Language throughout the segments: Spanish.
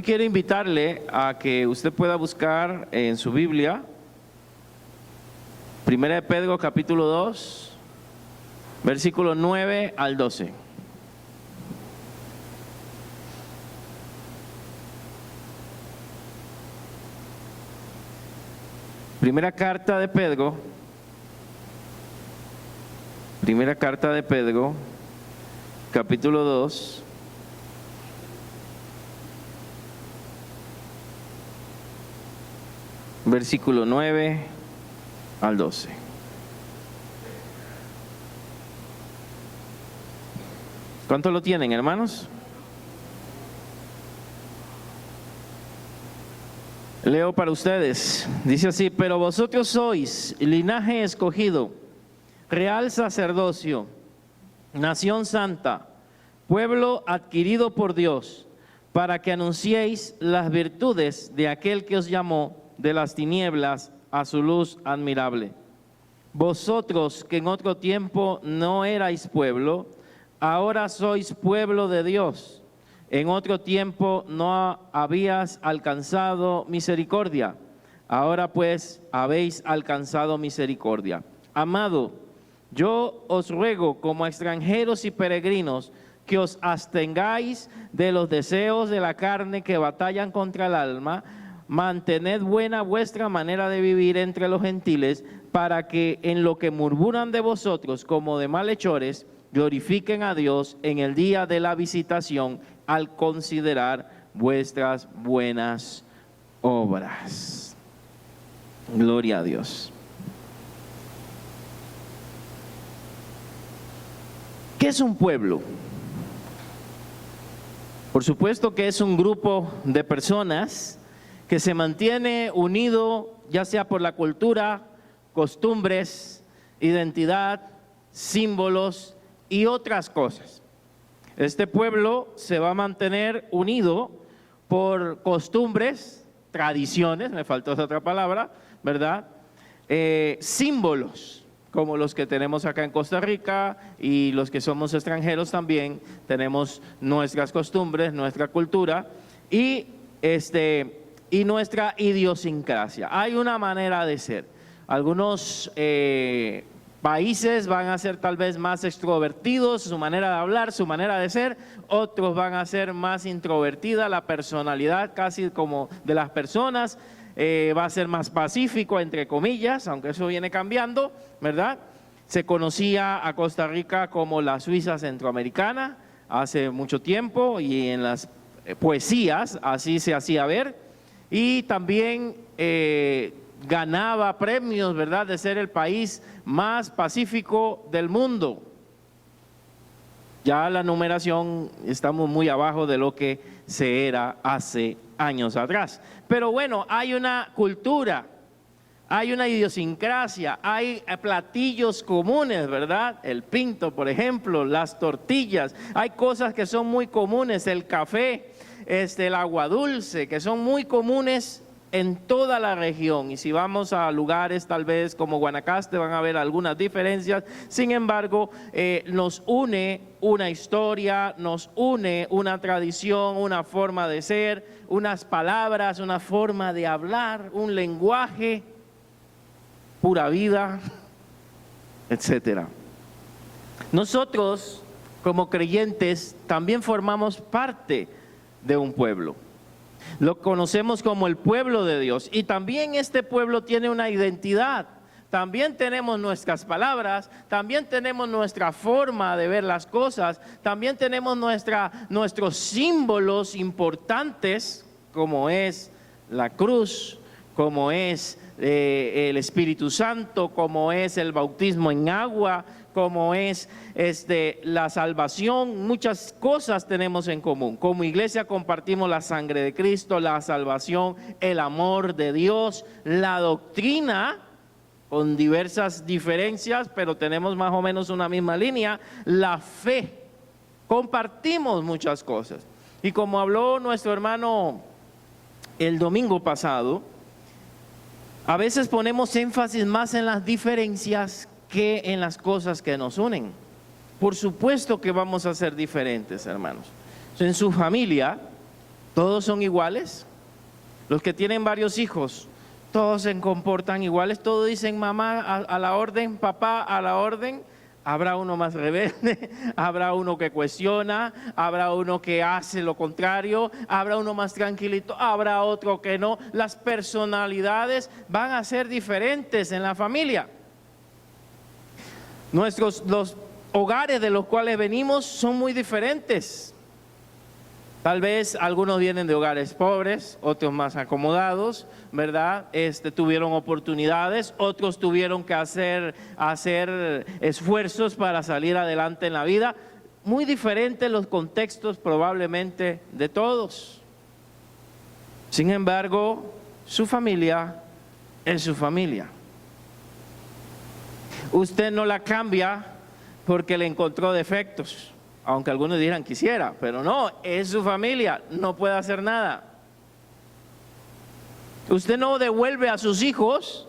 quiero invitarle a que usted pueda buscar en su Biblia, Primera de Pedro capítulo 2, versículo 9 al 12. Primera carta de Pedro, capítulo 2, versículo 9 al 12. ¿Cuánto lo tienen, hermanos? Leo para ustedes. Dice así: pero vosotros sois linaje escogido, real sacerdocio, nación santa, pueblo adquirido por Dios, para que anunciéis las virtudes de aquel que os llamó de las tinieblas a su luz admirable. Vosotros que en otro tiempo no erais pueblo, ahora sois pueblo de Dios. En otro tiempo no habías alcanzado misericordia, ahora pues habéis alcanzado misericordia. Amado, yo os ruego como extranjeros y peregrinos que os abstengáis de los deseos de la carne que batallan contra el alma. Mantened buena vuestra manera de vivir entre los gentiles, para que en lo que murmuran de vosotros como de malhechores, glorifiquen a Dios en el día de la visitación, al considerar vuestras buenas obras. Gloria a Dios. ¿Qué es un pueblo? Por supuesto que es un grupo de personas que se mantiene unido, ya sea por la cultura, costumbres, identidad, símbolos y otras cosas. Este pueblo se va a mantener unido por costumbres, tradiciones, me faltó esa otra palabra, ¿verdad? Símbolos, como los que tenemos acá en Costa Rica, y los que somos extranjeros también tenemos nuestras costumbres, nuestra cultura y nuestra idiosincrasia. Hay una manera de ser. Algunos países van a ser tal vez más extrovertidos, su manera de hablar, su manera de ser. Otros van a ser más introvertida, la personalidad casi como de las personas va a ser más pacífico, entre comillas, aunque eso viene cambiando, ¿verdad? Se conocía a Costa Rica como la Suiza centroamericana hace mucho tiempo, y en las poesías así se hacía ver, y también ganaba premios, ¿verdad?, de ser el país más pacífico del mundo. Ya la numeración estamos muy abajo de lo que se era hace años atrás. Pero bueno, hay una cultura, hay una idiosincrasia, hay platillos comunes, ¿verdad? El pinto, por ejemplo, las tortillas, hay cosas que son muy comunes, el café, el agua dulce, que son muy comunes en toda la región. Y si vamos a lugares tal vez como Guanacaste van a ver algunas diferencias. Sin embargo, nos une una historia, nos une una tradición, una forma de ser, unas palabras, una forma de hablar, un lenguaje, pura vida, etcétera. Nosotros como creyentes también formamos parte de un pueblo. Lo conocemos como el pueblo de Dios, y también este pueblo tiene una identidad. También tenemos nuestras palabras, también tenemos nuestra forma de ver las cosas, también tenemos nuestros símbolos importantes, como es la cruz, como es el Espíritu Santo, como es el bautismo en agua, como es la salvación. Muchas cosas tenemos en común. Como iglesia compartimos la sangre de Cristo, la salvación, el amor de Dios, la doctrina, con diversas diferencias, pero tenemos más o menos una misma línea, la fe. Compartimos muchas cosas. Y como habló nuestro hermano el domingo pasado, a veces ponemos énfasis más en las diferencias que en las cosas que nos unen. Por supuesto que vamos a ser diferentes, hermanos. En su familia, ¿Todos son iguales? Los que tienen varios hijos, todos se comportan iguales, todos dicen mamá a la orden, papá a la orden. Habrá uno más rebelde, habrá uno que cuestiona, habrá uno que hace lo contrario, habrá uno más tranquilito, habrá otro que no. Las personalidades van a ser diferentes en la familia. Los hogares de los cuales venimos son muy diferentes. Tal vez algunos vienen de hogares pobres, otros más acomodados, ¿verdad? Tuvieron oportunidades, otros tuvieron que hacer esfuerzos para salir adelante en la vida. Muy diferentes los contextos probablemente de todos. Sin embargo, su familia es su familia. Usted no la cambia porque le encontró defectos. Aunque algunos dirán quisiera, pero no, es su familia, no puede hacer nada. Usted no devuelve a sus hijos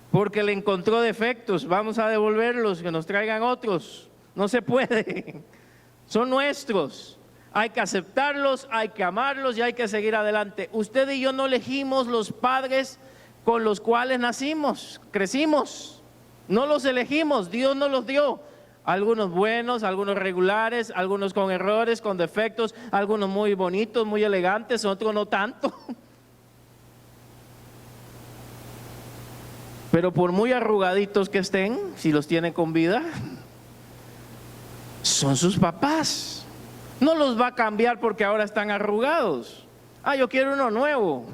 porque le encontró defectos, vamos a devolverlos, que nos traigan otros. No se puede, son nuestros. Hay que aceptarlos, hay que amarlos y hay que seguir adelante. Usted y yo no elegimos los padres con los cuales nacimos, crecimos. No los elegimos, Dios nos los dio. Algunos buenos, algunos regulares, algunos con errores, con defectos, algunos muy bonitos, muy elegantes, otros no tanto. Pero por muy arrugaditos que estén, si los tienen con vida, son sus papás. No los va a cambiar porque ahora están arrugados. Yo quiero uno nuevo.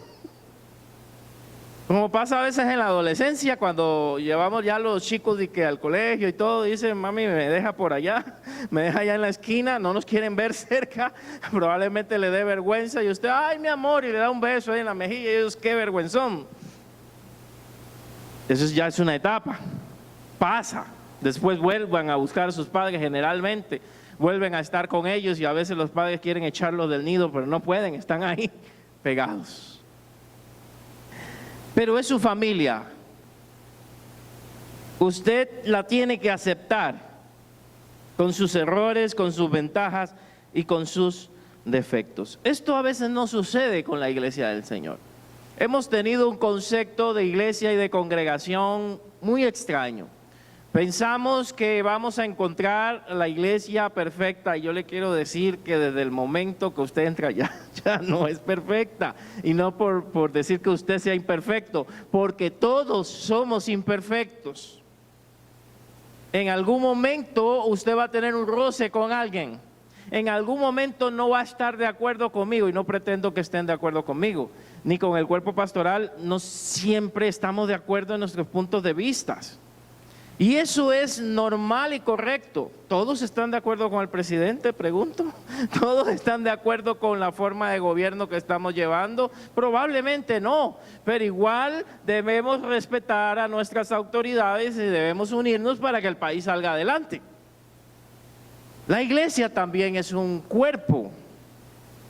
Como pasa a veces en la adolescencia, cuando llevamos ya los chicos al colegio y todo, dicen, mami, me deja por allá, me deja allá en la esquina, no nos quieren ver cerca, probablemente le dé vergüenza y usted, ay, mi amor, y le da un beso ahí en la mejilla y ellos, qué vergüenzón. Eso ya es una etapa, pasa, después vuelvan a buscar a sus padres generalmente, vuelven a estar con ellos y a veces los padres quieren echarlos del nido, pero no pueden, están ahí pegados. Pero es su familia. Usted la tiene que aceptar con sus errores, con sus ventajas y con sus defectos. Esto a veces no sucede con la iglesia del Señor. Hemos tenido un concepto de iglesia y de congregación muy extraño. Pensamos que vamos a encontrar la iglesia perfecta y yo le quiero decir que desde el momento que usted entra ya no es perfecta. Y no por decir que usted sea imperfecto, porque todos somos imperfectos. En algún momento usted va a tener un roce con alguien. En algún momento no va a estar de acuerdo conmigo y no pretendo que estén de acuerdo conmigo. Ni con el cuerpo pastoral, no siempre estamos de acuerdo en nuestros puntos de vista. Y eso es normal y correcto. ¿Todos están de acuerdo con el presidente? Pregunto. ¿Todos están de acuerdo con la forma de gobierno que estamos llevando? Probablemente no, pero igual debemos respetar a nuestras autoridades y debemos unirnos para que el país salga adelante. La iglesia también es un cuerpo.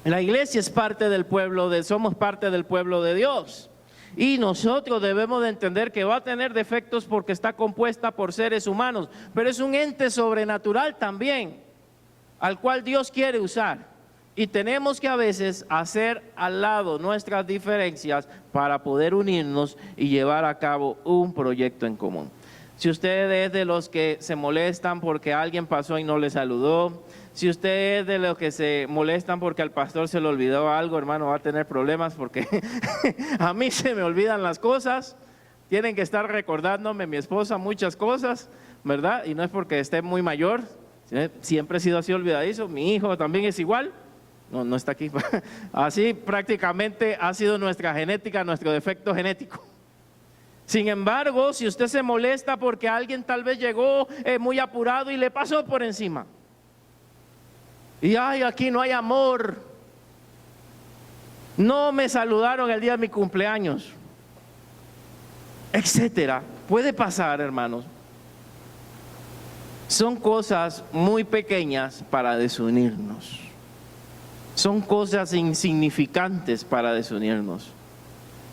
La iglesia es parte del pueblo, somos parte del pueblo de Dios. Y nosotros debemos de entender que va a tener defectos porque está compuesta por seres humanos, pero es un ente sobrenatural también, al cual Dios quiere usar. Y tenemos que a veces hacer al lado nuestras diferencias para poder unirnos y llevar a cabo un proyecto en común. Si usted es de los que se molestan porque alguien pasó y no le saludó, si usted es de los que se molestan porque al pastor se le olvidó algo, hermano, va a tener problemas porque a mí se me olvidan las cosas. Tienen que estar recordándome mi esposa muchas cosas, ¿verdad? Y no es porque esté muy mayor, siempre he sido así olvidadizo. Mi hijo también es igual, no está aquí. Así prácticamente ha sido nuestra genética, nuestro defecto genético. Sin embargo, si usted se molesta porque alguien tal vez llegó muy apurado y le pasó por encima, y aquí no hay amor, no me saludaron el día de mi cumpleaños, etcétera, puede pasar, hermanos. Son cosas muy pequeñas para desunirnos, son cosas insignificantes para desunirnos.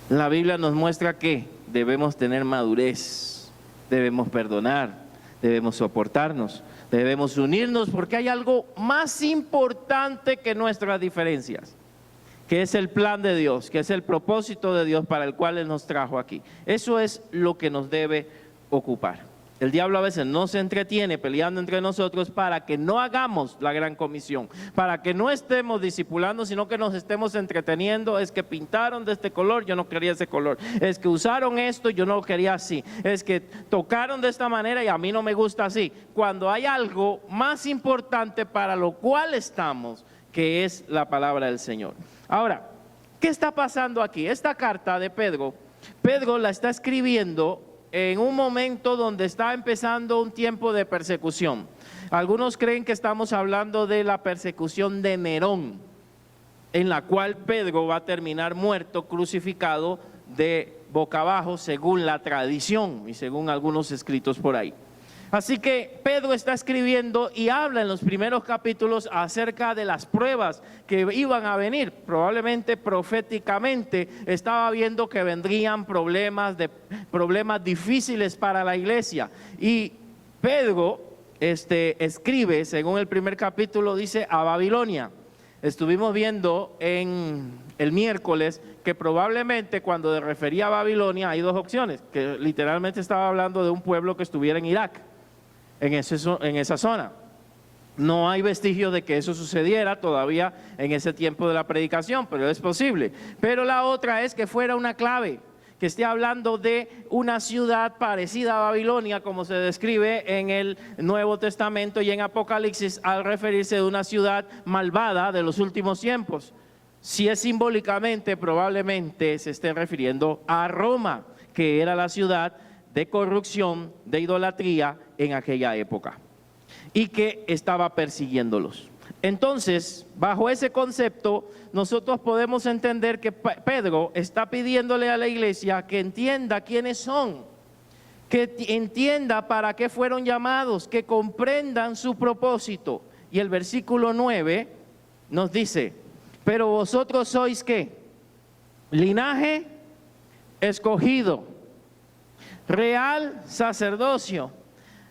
La Biblia nos muestra que debemos tener madurez, debemos perdonar, debemos soportarnos, debemos unirnos porque hay algo más importante que nuestras diferencias. que es el plan de Dios, que es el propósito de Dios para el cual Él nos trajo aquí. Eso es lo que nos debe ocupar. El diablo a veces no se entretiene peleando entre nosotros para que no hagamos la gran comisión, para que no estemos discipulando, sino que nos estemos entreteniendo. Es que pintaron de este color, yo no quería ese color. Es que usaron esto, yo no lo quería así. Es que tocaron de esta manera y a mí no me gusta así. Cuando hay algo más importante para lo cual estamos, que es la palabra del Señor. Ahora, ¿qué está pasando aquí? Esta carta de Pedro la está escribiendo en un momento donde está empezando un tiempo de persecución. Algunos creen que estamos hablando de la persecución de Nerón, en la cual Pedro va a terminar muerto, crucificado de boca abajo, según la tradición y según algunos escritos por ahí. Así que Pedro está escribiendo y habla en los primeros capítulos acerca de las pruebas que iban a venir. Probablemente proféticamente estaba viendo que vendrían problemas difíciles para la iglesia. Y Pedro escribe, según el primer capítulo, dice a Babilonia. Estuvimos viendo en el miércoles que probablemente cuando refería a Babilonia hay dos opciones, que literalmente estaba hablando de un pueblo que estuviera en Irak. En esa zona. No hay vestigios de que eso sucediera todavía en ese tiempo de la predicación, pero es posible. Pero la otra es que fuera una clave, que esté hablando de una ciudad parecida a Babilonia, como se describe en el Nuevo Testamento y en Apocalipsis, al referirse de una ciudad malvada de los últimos tiempos. Si es simbólicamente, probablemente se esté refiriendo a Roma, que era la ciudad de corrupción, de idolatría en aquella época y que estaba persiguiéndolos. Entonces, bajo ese concepto, nosotros podemos entender que Pedro está pidiéndole a la iglesia que entienda quiénes son, que entienda para qué fueron llamados, que comprendan su propósito. Y el versículo 9 nos dice, pero vosotros sois ¿qué? Linaje escogido, real sacerdocio,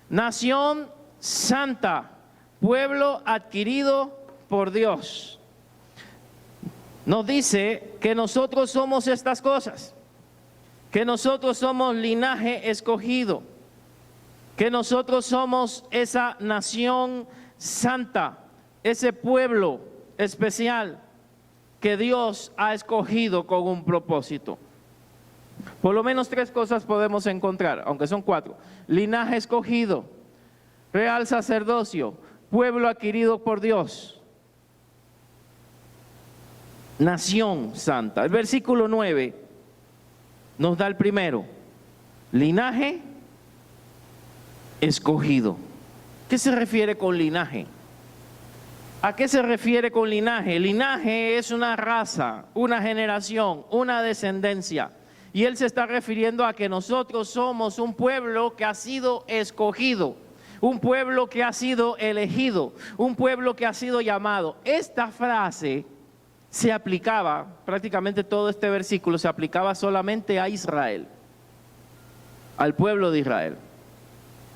nación santa, pueblo adquirido por Dios. Nos dice que nosotros somos estas cosas, que nosotros somos linaje escogido, que nosotros somos esa nación santa, ese pueblo especial que Dios ha escogido con un propósito. Por lo menos tres cosas podemos encontrar, aunque son cuatro. Linaje escogido, real sacerdocio, pueblo adquirido por Dios, nación santa. El versículo 9 nos da el primero, linaje escogido. ¿Qué se refiere con linaje? ¿A qué se refiere con linaje? Linaje es una raza, una generación, una descendencia. Y él se está refiriendo a que nosotros somos un pueblo que ha sido escogido, un pueblo que ha sido elegido, un pueblo que ha sido llamado. Esta frase se aplicaba, prácticamente todo este versículo se aplicaba solamente a Israel, al pueblo de Israel.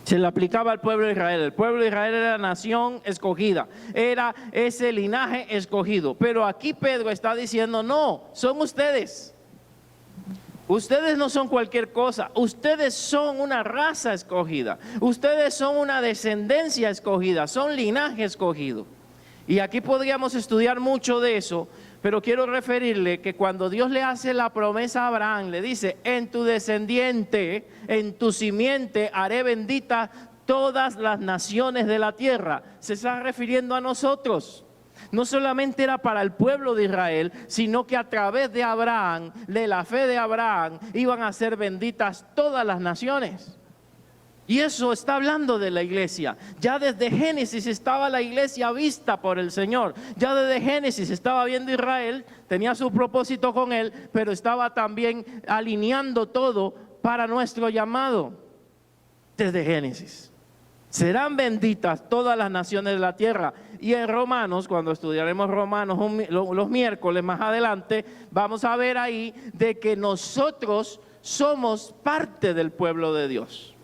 Se le aplicaba al pueblo de Israel. El pueblo de Israel era la nación escogida, era ese linaje escogido. Pero aquí Pedro está diciendo, no, son ustedes. Ustedes no son cualquier cosa, ustedes son una raza escogida, ustedes son una descendencia escogida, son linaje escogido. Y aquí podríamos estudiar mucho de eso, pero quiero referirle que cuando Dios le hace la promesa a Abraham, le dice, en tu descendiente, en tu simiente haré bendita todas las naciones de la tierra. Se está refiriendo a nosotros. No solamente era para el pueblo de Israel, sino que a través de Abraham, de la fe de Abraham, iban a ser benditas todas las naciones. Y eso está hablando de la iglesia. Ya desde Génesis estaba la iglesia vista por el Señor. Ya desde Génesis estaba viendo Israel, tenía su propósito con él, pero estaba también alineando todo para nuestro llamado. Desde Génesis. Serán benditas todas las naciones de la tierra. Y en Romanos, cuando estudiaremos Romanos los miércoles más adelante, vamos a ver ahí de que nosotros somos parte del pueblo de Dios.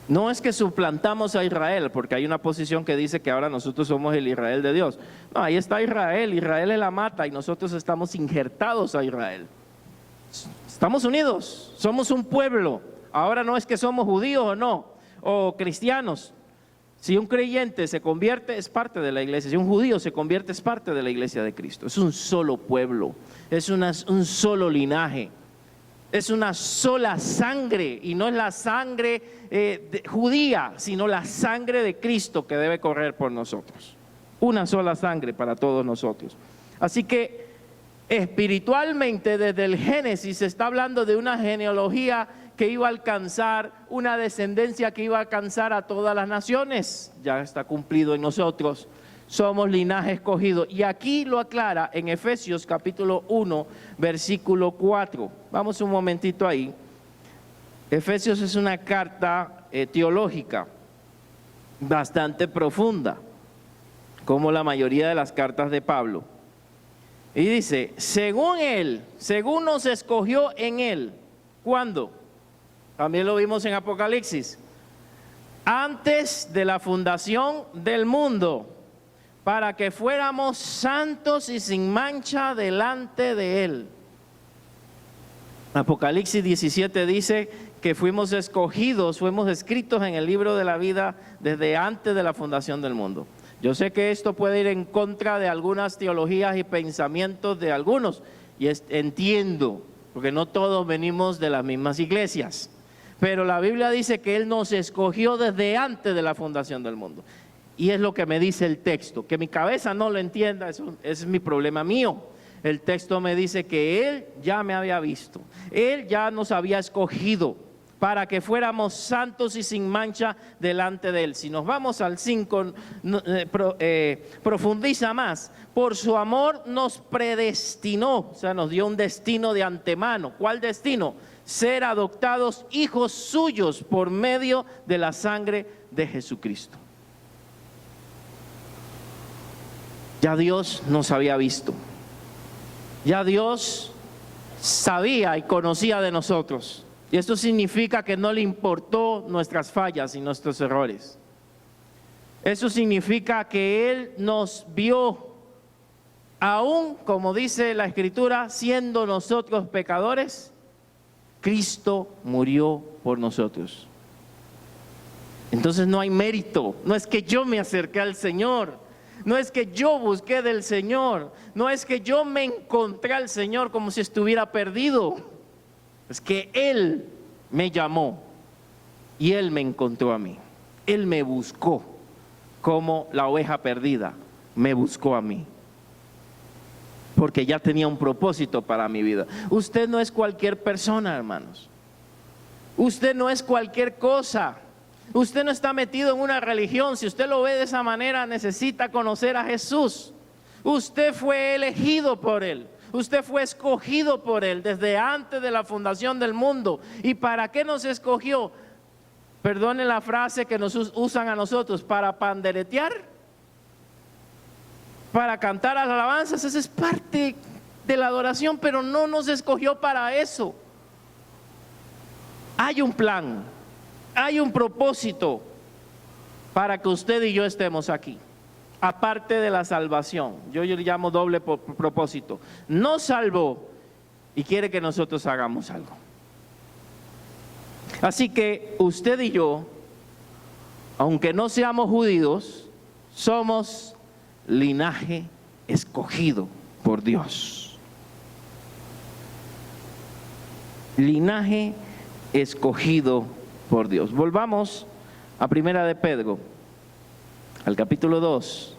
No es que suplantamos a Israel, porque hay una posición que dice que ahora nosotros somos el Israel de Dios. No, ahí está Israel, Israel es la mata y nosotros estamos injertados a Israel. Estamos unidos, somos un pueblo. Ahora no es que somos judíos o no, o cristianos. Si un creyente se convierte, es parte de la iglesia. Si un judío se convierte, es parte de la iglesia de Cristo. Es un solo pueblo, es un solo linaje. Es una sola sangre, y no es la sangre judía, sino la sangre de Cristo que debe correr por nosotros. Una sola sangre para todos nosotros. Así que espiritualmente, desde el Génesis se está hablando de una genealogía que iba a alcanzar, una descendencia que iba a alcanzar a todas las naciones. Ya está cumplido en nosotros. Somos linaje escogido. Y aquí lo aclara en Efesios capítulo 1, versículo 4. Vamos un momentito ahí. Efesios es una carta teológica bastante profunda, como la mayoría de las cartas de Pablo. Y dice, según Él, según nos escogió en Él. ¿Cuándo? También lo vimos en Apocalipsis. Antes de la fundación del mundo, para que fuéramos santos y sin mancha delante de Él. Apocalipsis 17 dice que fuimos escogidos, fuimos escritos en el libro de la vida desde antes de la fundación del mundo. Yo sé que esto puede ir en contra de algunas teologías y pensamientos de algunos, y entiendo, porque no todos venimos de las mismas iglesias, pero la Biblia dice que Él nos escogió desde antes de la fundación del mundo. Y es lo que me dice el texto. Que mi cabeza no lo entienda, eso es mi problema mío. El texto me dice que Él ya me había visto. Él ya nos había escogido para que fuéramos santos y sin mancha delante de Él. Si nos vamos al 5, profundiza más. Por su amor nos predestinó, o sea, nos dio un destino de antemano. ¿Cuál destino? Ser adoptados hijos suyos por medio de la sangre de Jesucristo. Ya Dios nos había visto. Ya Dios sabía y conocía de nosotros. Y esto significa que no le importó nuestras fallas y nuestros errores. Eso significa que Él nos vio, aún, como dice la Escritura, siendo nosotros pecadores, Cristo murió por nosotros. Entonces no hay mérito. No es que yo me acerqué al Señor. No es que yo busqué del Señor, no es que yo me encontré al Señor como si estuviera perdido. Es que Él me llamó y Él me encontró a mí. Él me buscó como la oveja perdida, me buscó a mí. Porque ya tenía un propósito para mi vida. Usted no es cualquier persona, hermanos. Usted no es cualquier cosa. Usted no está metido en una religión. Si usted lo ve de esa manera, necesita conocer a Jesús. Usted fue elegido por Él. Usted fue escogido por Él desde antes de la fundación del mundo. ¿Y para qué nos escogió? Perdone la frase que nos usan a nosotros, para panderetear, para cantar alabanzas. Esa es parte de la adoración, pero no nos escogió para eso. Hay un plan. Hay un propósito para que usted y yo estemos aquí, aparte de la salvación. Yo le llamo doble propósito. Nos salvó y quiere que nosotros hagamos algo. Así que usted y yo, aunque no seamos judíos, somos linaje escogido por Dios. Linaje escogido por Dios. Volvamos a Primera de Pedro, al capítulo 2.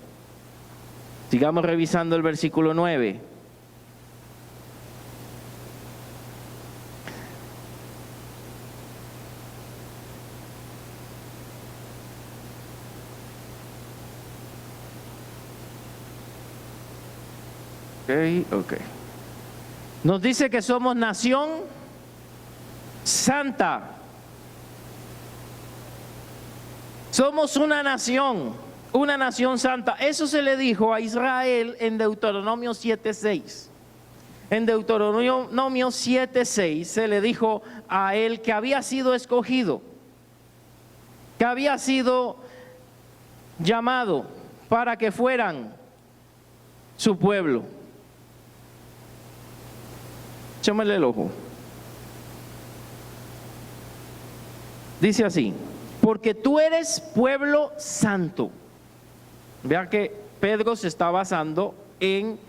Sigamos revisando el versículo 9. Ok. Nos dice que somos nación santa. Somos una nación santa. Eso se le dijo a Israel en Deuteronomio 7:6. En Deuteronomio 7:6 se le dijo a él que había sido escogido. que había sido llamado para que fueran su pueblo. Échamele el ojo. Dice así: porque tú eres pueblo santo. Vea que Pedro se está basando en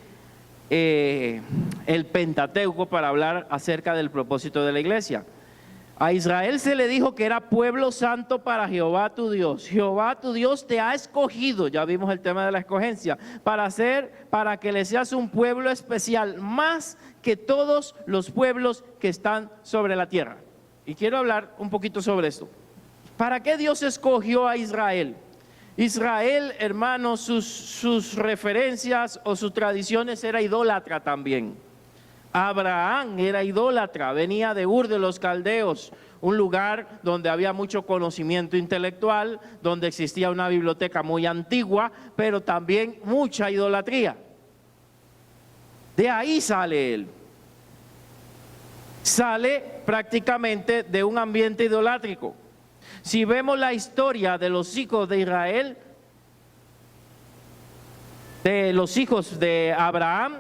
el Pentateuco para hablar acerca del propósito de la iglesia. A Israel se le dijo que era pueblo santo para Jehová tu Dios. Jehová tu Dios te ha escogido, ya vimos el tema de la escogencia, para que le seas un pueblo especial, más que todos los pueblos que están sobre la tierra. Y quiero hablar un poquito sobre esto. ¿Para qué Dios escogió a Israel? Israel, hermanos, sus referencias o sus tradiciones era idólatra también. Abraham era idólatra, venía de Ur de los Caldeos, un lugar donde había mucho conocimiento intelectual, donde existía una biblioteca muy antigua, pero también mucha idolatría. De ahí sale él. Sale prácticamente de un ambiente idolátrico. Si vemos la historia de los hijos de Israel, de los hijos de Abraham,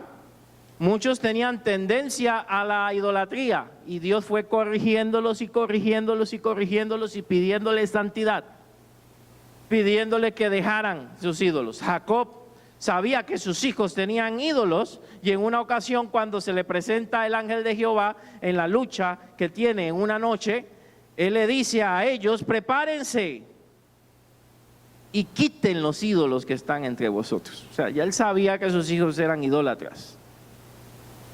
muchos tenían tendencia a la idolatría y Dios fue corrigiéndolos y corrigiéndolos y corrigiéndolos y pidiéndoles santidad, pidiéndole que dejaran sus ídolos. Jacob sabía que sus hijos tenían ídolos y en una ocasión, cuando se le presenta el ángel de Jehová en la lucha que tiene en una noche, él le dice a ellos: prepárense y quiten los ídolos que están entre vosotros. O sea, ya él sabía que sus hijos eran idólatras.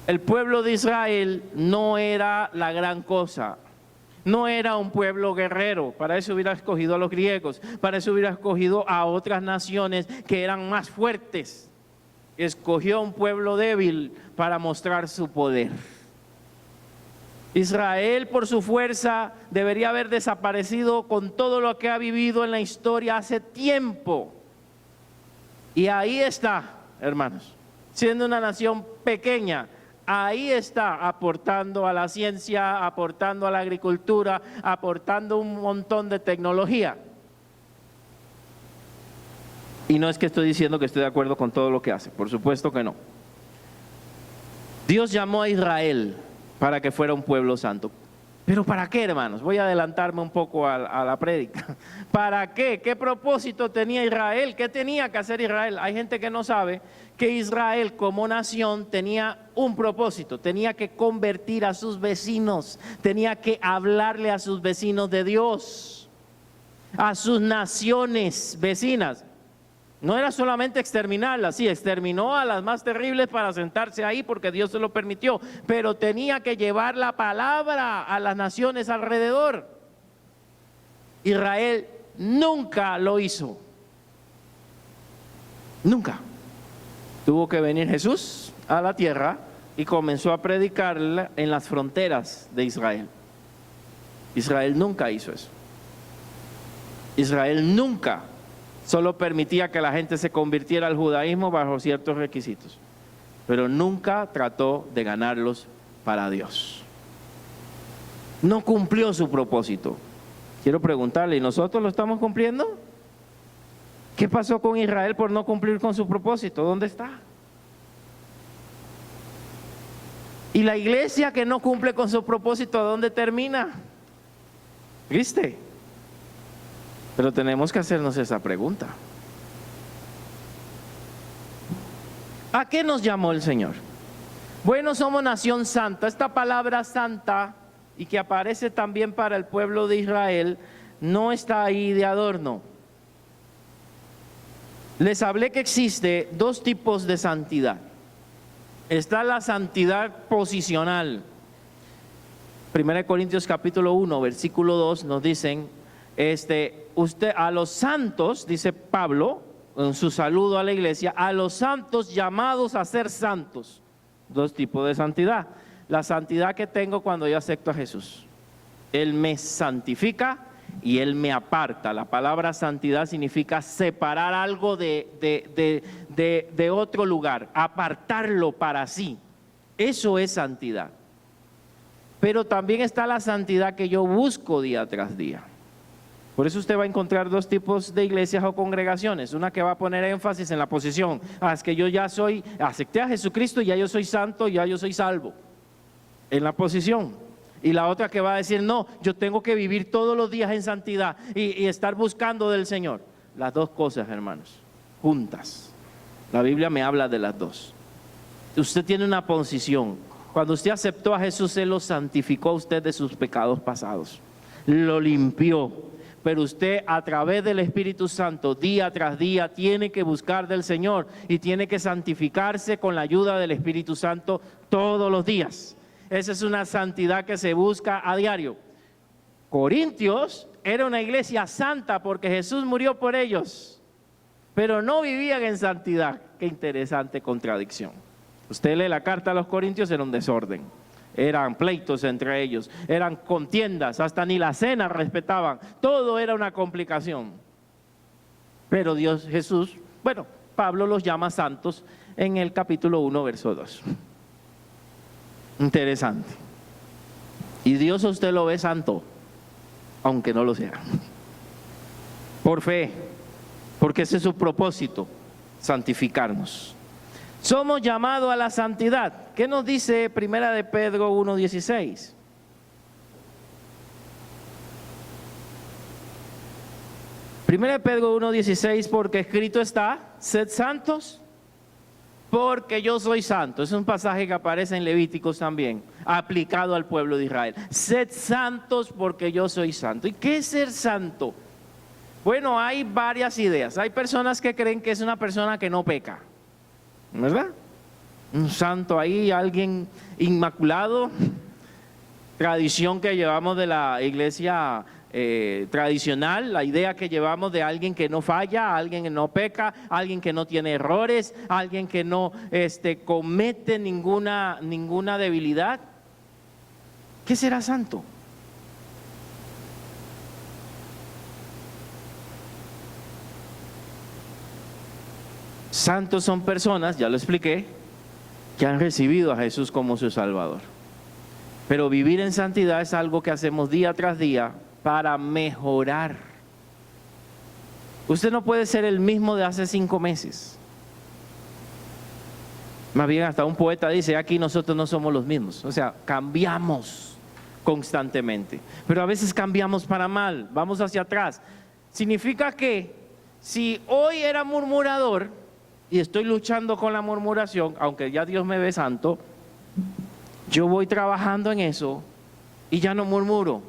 El pueblo de Israel no era la gran cosa, no era un pueblo guerrero. Para eso hubiera escogido a los griegos, para eso hubiera escogido a otras naciones que eran más fuertes. Escogió a un pueblo débil para mostrar su poder. Israel, por su fuerza, debería haber desaparecido con todo lo que ha vivido en la historia hace tiempo. Y ahí está, hermanos, siendo una nación pequeña, ahí está aportando a la ciencia, aportando a la agricultura, aportando un montón de tecnología. Y no es que estoy diciendo que estoy de acuerdo con todo lo que hace, por supuesto que no. Dios llamó a Israel para que fuera un pueblo santo. ¿Pero para qué, hermanos? Voy a adelantarme un poco a la prédica. ¿Para qué? ¿Qué propósito tenía Israel? ¿Qué tenía que hacer Israel? Hay gente que no sabe que Israel como nación tenía un propósito. Tenía que convertir a sus vecinos, tenía que hablarle a sus vecinos de Dios, a sus naciones vecinas. No era solamente exterminarlas, sí, exterminó a las más terribles para sentarse ahí porque Dios se lo permitió, pero tenía que llevar la palabra a las naciones alrededor. Israel nunca lo hizo, nunca. Tuvo que venir Jesús a la tierra y comenzó a predicarla en las fronteras de Israel. Israel nunca hizo eso. Israel nunca solo permitía que la gente se convirtiera al judaísmo bajo ciertos requisitos, pero nunca trató de ganarlos para Dios. No cumplió su propósito. Quiero preguntarle, ¿y nosotros lo estamos cumpliendo? ¿Qué pasó con Israel por no cumplir con su propósito? ¿Dónde está? Y la iglesia que no cumple con su propósito, ¿dónde termina? ¿Viste? Pero tenemos que hacernos esa pregunta. ¿A qué nos llamó el Señor? Bueno, somos nación santa. Esta palabra santa, y que aparece también para el pueblo de Israel, no está ahí de adorno. Les hablé que existe dos tipos de santidad. Está la santidad posicional. 1 Corintios capítulo 1, versículo 2 nos dicen, usted a los santos, dice Pablo en su saludo a la iglesia, a los santos llamados a ser santos. Dos tipos de santidad. La santidad que tengo cuando yo acepto a Jesús. Él me santifica y Él me aparta. La palabra santidad significa separar algo de otro lugar, apartarlo para sí. Eso es santidad. Pero también está la santidad que yo busco día tras día. Por eso usted va a encontrar dos tipos de iglesias o congregaciones. Una que va a poner énfasis en la posición. Es que yo ya acepté a Jesucristo y ya yo soy santo, ya yo soy salvo. En la posición. Y la otra que va a decir, no, yo tengo que vivir todos los días en santidad y estar buscando del Señor. Las dos cosas, hermanos, juntas. La Biblia me habla de las dos. Usted tiene una posición. Cuando usted aceptó a Jesús, Él lo santificó a usted de sus pecados pasados. Lo limpió. Pero usted, a través del Espíritu Santo, día tras día, tiene que buscar del Señor y tiene que santificarse con la ayuda del Espíritu Santo todos los días. Esa es una santidad que se busca a diario. Corintios era una iglesia santa porque Jesús murió por ellos, pero no vivían en santidad. Qué interesante contradicción. Usted lee la carta a los Corintios, era un desorden. Eran pleitos entre ellos, eran contiendas, hasta ni la cena respetaban, todo era una complicación. Pero Jesús, Pablo los llama santos en el capítulo 1, verso 2. Interesante. Y Dios a usted lo ve santo, aunque no lo sea. Por fe, porque ese es su propósito, santificarnos. Somos llamados a la santidad. ¿Qué nos dice Primera de Pedro 1:16? Primera de Pedro 1:16, porque escrito está, sed santos, porque yo soy santo. Es un pasaje que aparece en Levíticos también, aplicado al pueblo de Israel. Sed santos porque yo soy santo. ¿Y qué es ser santo? Bueno, hay varias ideas. Hay personas que creen que es una persona que no peca, ¿verdad? Un santo ahí, alguien inmaculado, tradición que llevamos de la iglesia tradicional, la idea que llevamos de alguien que no falla, alguien que no peca, alguien que no tiene errores, alguien que no comete ninguna debilidad. ¿Qué será santo? Santos son personas, ya lo expliqué, que han recibido a Jesús como su Salvador. Pero vivir en santidad es algo que hacemos día tras día para mejorar. Usted no puede ser el mismo de hace 5 meses. Más bien hasta un poeta dice, aquí nosotros no somos los mismos. O sea, cambiamos constantemente. Pero a veces cambiamos para mal, vamos hacia atrás. Significa que si hoy era murmurador y estoy luchando con la murmuración, aunque ya Dios me ve santo, yo voy trabajando en eso y ya no murmuro.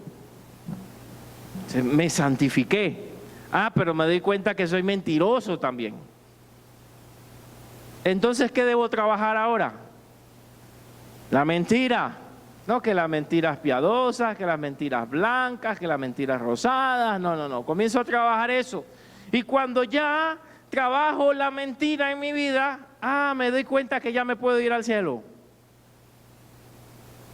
Me santifiqué. Pero me doy cuenta que soy mentiroso también. Entonces, ¿qué debo trabajar ahora? La mentira. No, que las mentiras piadosas, que las mentiras blancas, que las mentiras rosadas. No. Comienzo a trabajar eso. Y cuando ya trabajo la mentira en mi vida, me doy cuenta que ya me puedo ir al cielo.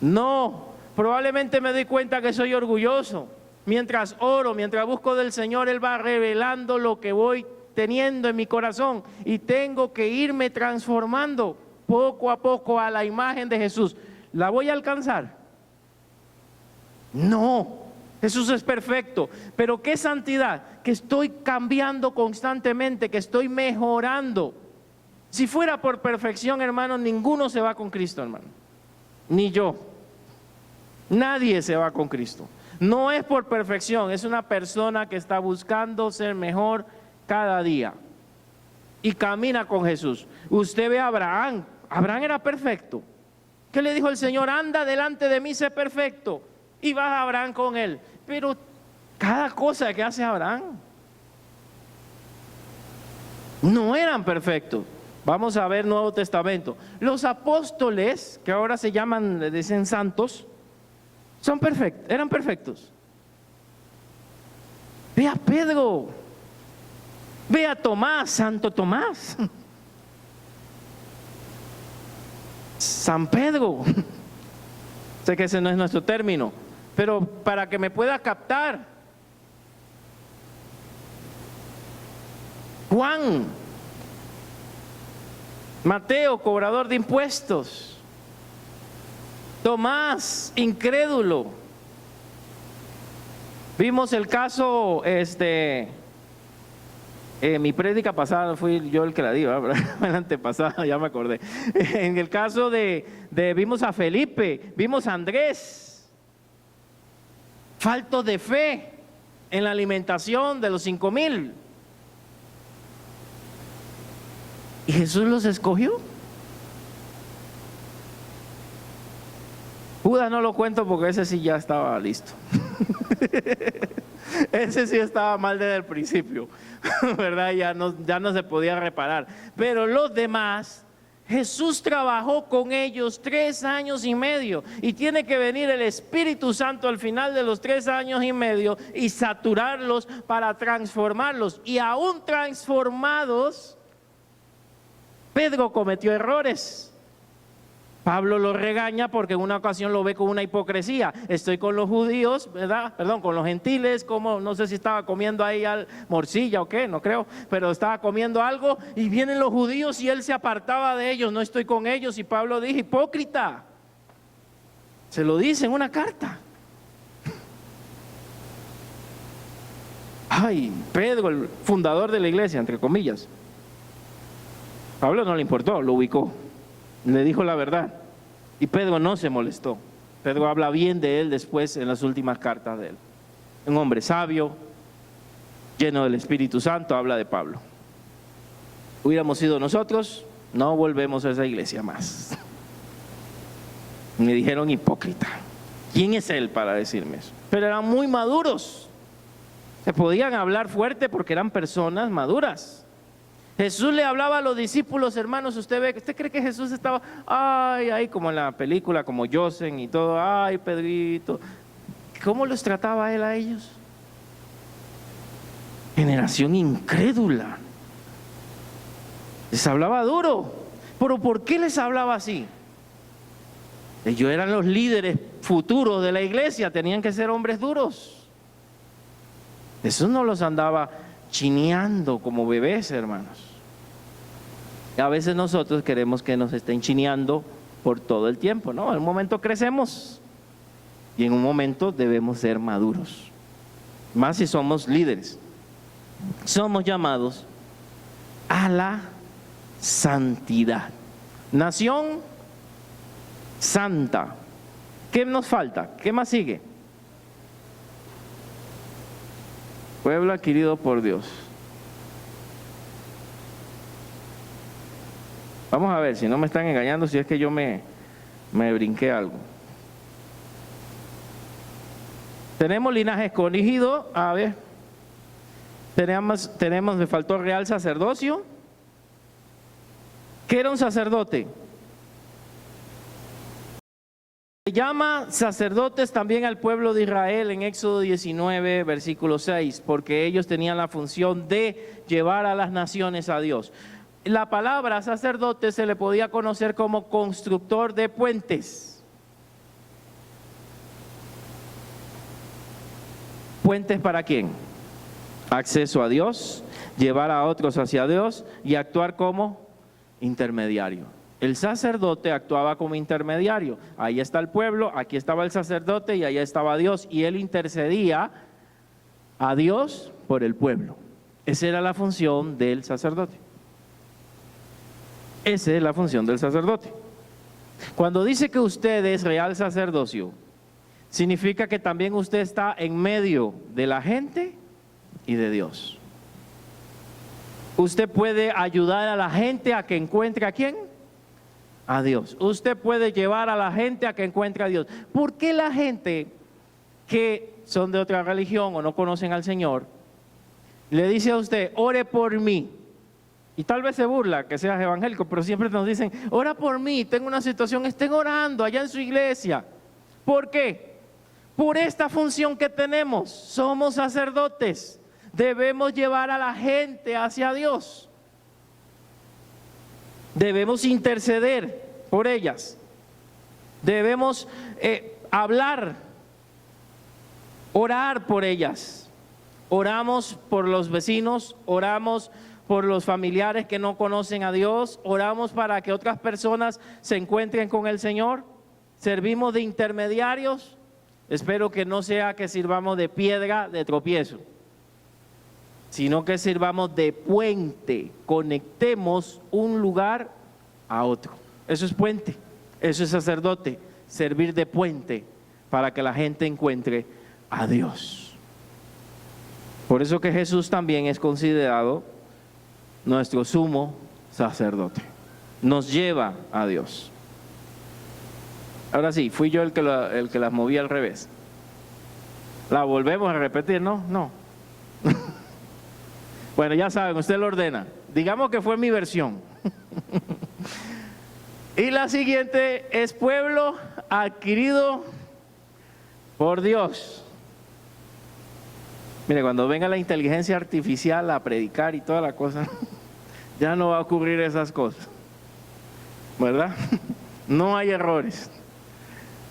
No, probablemente me doy cuenta que soy orgulloso. Mientras oro, mientras busco del Señor, Él va revelando lo que voy teniendo en mi corazón y tengo que irme transformando poco a poco a la imagen de Jesús. ¿La voy a alcanzar? No, Jesús es perfecto, pero ¿qué santidad? Que estoy cambiando constantemente, que estoy mejorando. Si fuera por perfección, hermano, ninguno se va con Cristo, hermano, ni yo. Nadie se va con Cristo. No es por perfección, es una persona que está buscando ser mejor cada día y camina con Jesús. Usted ve a Abraham. Abraham era perfecto. ¿Qué le dijo el Señor? Anda delante de mí, sé perfecto. Y va Abraham con él. Pero cada cosa que hace Abraham no eran perfectos. Vamos a ver Nuevo Testamento. Los apóstoles, que ahora se llaman, le dicen santos, son perfectos, eran perfectos. Ve a Pedro, ve a Tomás, Santo Tomás, San Pedro. Sé que ese no es nuestro término, pero para que me pueda captar. Juan, Mateo, cobrador de impuestos. Tomás, incrédulo. Vimos el caso, mi prédica pasada fui yo el que la di, ¿verdad? La antepasada, ya me acordé. En el caso vimos a Felipe, vimos a Andrés, faltos de fe en la alimentación de los 5,000. Y Jesús los escogió. Judas no lo cuento porque ese sí ya estaba listo. Ese sí estaba mal desde el principio, ¿verdad? Ya no se podía reparar. Pero los demás, Jesús trabajó con ellos 3 años y medio. Y tiene que venir el Espíritu Santo al final de los 3 años y medio y saturarlos para transformarlos. Y aún transformados, Pedro cometió errores. Pablo lo regaña porque en una ocasión lo ve con una hipocresía. Estoy con los judíos, ¿verdad? Perdón, con los gentiles, como no sé si estaba comiendo ahí morcilla o qué, no creo, pero estaba comiendo algo y vienen los judíos y él se apartaba de ellos, no estoy con ellos. Y Pablo dijo, hipócrita, se lo dice en una carta. Ay, Pedro, el fundador de la iglesia, entre comillas. Pablo no le importó, lo ubicó. Le dijo la verdad y Pedro no se molestó. Pedro habla bien de él después en las últimas cartas de él. Un hombre sabio, lleno del Espíritu Santo, habla de Pablo. Hubiéramos sido nosotros, no volvemos a esa iglesia más. Me dijeron hipócrita. ¿Quién es él para decirme eso? Pero eran muy maduros. Se podían hablar fuerte porque eran personas maduras. Jesús le hablaba a los discípulos, hermanos, ¿usted cree que Jesús estaba, ay, como en la película, como Josen y todo, ay, Pedrito? ¿Cómo los trataba él a ellos? Generación incrédula. Les hablaba duro. ¿Pero por qué les hablaba así? Ellos eran los líderes futuros de la iglesia, tenían que ser hombres duros. Jesús no los andaba chineando como bebés, hermanos. A veces nosotros queremos que nos estén chineando por todo el tiempo, ¿no? En un momento crecemos y en un momento debemos ser maduros. Más si somos líderes. Somos llamados a la santidad. Nación santa. ¿Qué nos falta? ¿Qué más sigue? Pueblo adquirido por Dios. Vamos a ver si no me están engañando, si es que yo me brinqué algo. Tenemos linaje escogido, a ver. Me faltó real sacerdocio. ¿Qué era un sacerdote? Se llama sacerdotes también al pueblo de Israel en Éxodo 19, versículo 6, porque ellos tenían la función de llevar a las naciones a Dios. La palabra sacerdote se le podía conocer como constructor de puentes. ¿Puentes para quién? Acceso a Dios, llevar a otros hacia Dios y actuar como intermediario. El sacerdote actuaba como intermediario. Ahí está el pueblo, aquí estaba el sacerdote y allá estaba Dios. Y él intercedía a Dios por el pueblo. Esa era la función del sacerdote. Esa es la función del sacerdote. Cuando dice que usted es real sacerdocio, significa que también usted está en medio de la gente y de Dios. Usted puede ayudar a la gente a que encuentre ¿a quién? A Dios. Usted puede llevar a la gente a que encuentre a Dios. ¿Por qué la gente que son de otra religión o no conocen al Señor le dice a usted, ore por mí? Y tal vez se burla que seas evangélico, pero siempre nos dicen, ora por mí, tengo una situación, estén orando allá en su iglesia. ¿Por qué? Por esta función que tenemos, somos sacerdotes, debemos llevar a la gente hacia Dios. Debemos interceder por ellas, debemos hablar, orar por ellas. Oramos por los vecinos, oramos por los familiares que no conocen a Dios, oramos para que otras personas se encuentren con el Señor, servimos de intermediarios. espero que no sea que sirvamos de piedra de tropiezo, sino que sirvamos de puente, conectemos un lugar a otro. Eso es puente, eso es sacerdote, servir de puente para que la gente encuentre a Dios. Por eso que Jesús también es considerado nuestro sumo sacerdote, nos lleva a Dios. Ahora sí, fui yo el que las movía al revés. La volvemos a repetir, ¿no? No. Bueno, ya saben, usted lo ordena. Digamos que fue mi versión. Y la siguiente es pueblo adquirido por Dios. Mire, cuando venga la inteligencia artificial a predicar y toda la cosa, ya no va a ocurrir esas cosas, ¿verdad? No hay errores.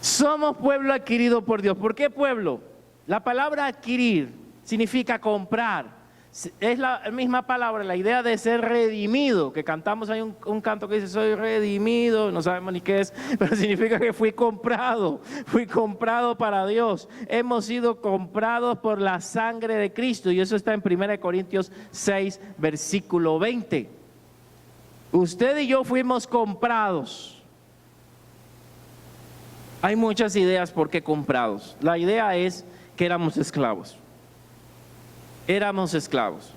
Somos pueblo adquirido por Dios. ¿Por qué pueblo? La palabra adquirir significa comprar. Es la misma palabra, la idea de ser redimido, que cantamos, hay un canto que dice soy redimido, no sabemos ni qué es, pero significa que fui comprado para Dios. Hemos sido comprados por la sangre de Cristo, y eso está en 1 Corintios 6, versículo 20. Usted y yo fuimos comprados. Hay muchas ideas por qué comprados. La idea es que éramos esclavos. Éramos esclavos.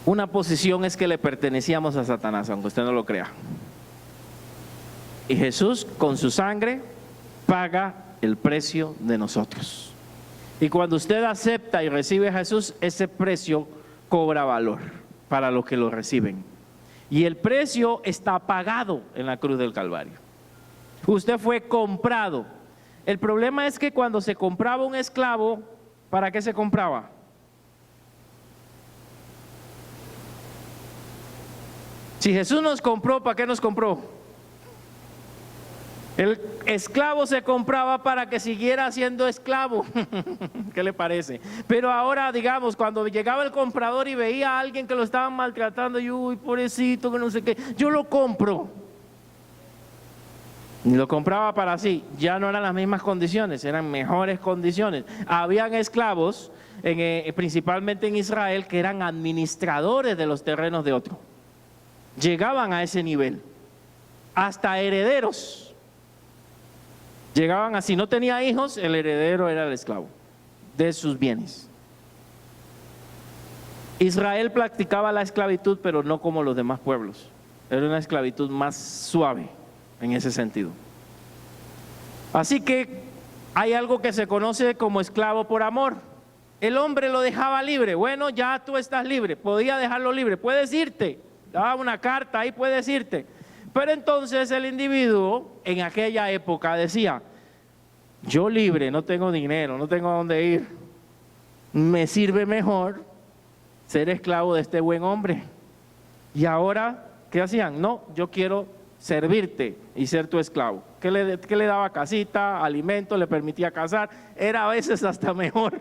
Una posición es que le pertenecíamos a Satanás, aunque usted no lo crea. Y Jesús con su sangre paga el precio de nosotros. Y cuando usted acepta y recibe a Jesús, ese precio cobra valor para los que lo reciben. Y el precio está pagado en la cruz del Calvario. Usted fue comprado. El problema es que cuando se compraba un esclavo, ¿para qué se compraba? Si Jesús nos compró, ¿para qué nos compró? El esclavo se compraba para que siguiera siendo esclavo. ¿Qué le parece? Pero ahora, digamos, cuando llegaba el comprador y veía a alguien que lo estaban maltratando, y uy, pobrecito, que no sé qué, yo lo compro. Y lo compraba para sí. Ya no eran las mismas condiciones, eran mejores condiciones. Habían esclavos, principalmente en Israel, que eran administradores de los terrenos de otro. Llegaban a ese nivel. Hasta herederos. Llegaban así. No tenía hijos, el heredero era el esclavo de sus bienes. Israel practicaba la esclavitud, pero no como los demás pueblos. Era una esclavitud más suave en ese sentido. Así que hay algo que se conoce como esclavo por amor. El hombre lo dejaba libre. Bueno, ya tú estás libre. Podía dejarlo libre. Puedes irte. Daba una carta, ahí puedes irte. Pero entonces el individuo en aquella época decía, yo libre, no tengo dinero, no tengo a dónde ir. Me sirve mejor ser esclavo de este buen hombre. Y ahora, ¿qué hacían? No, yo quiero servirte y ser tu esclavo. ¿Qué le daba? Casita, alimento, le permitía casar. Era a veces hasta mejor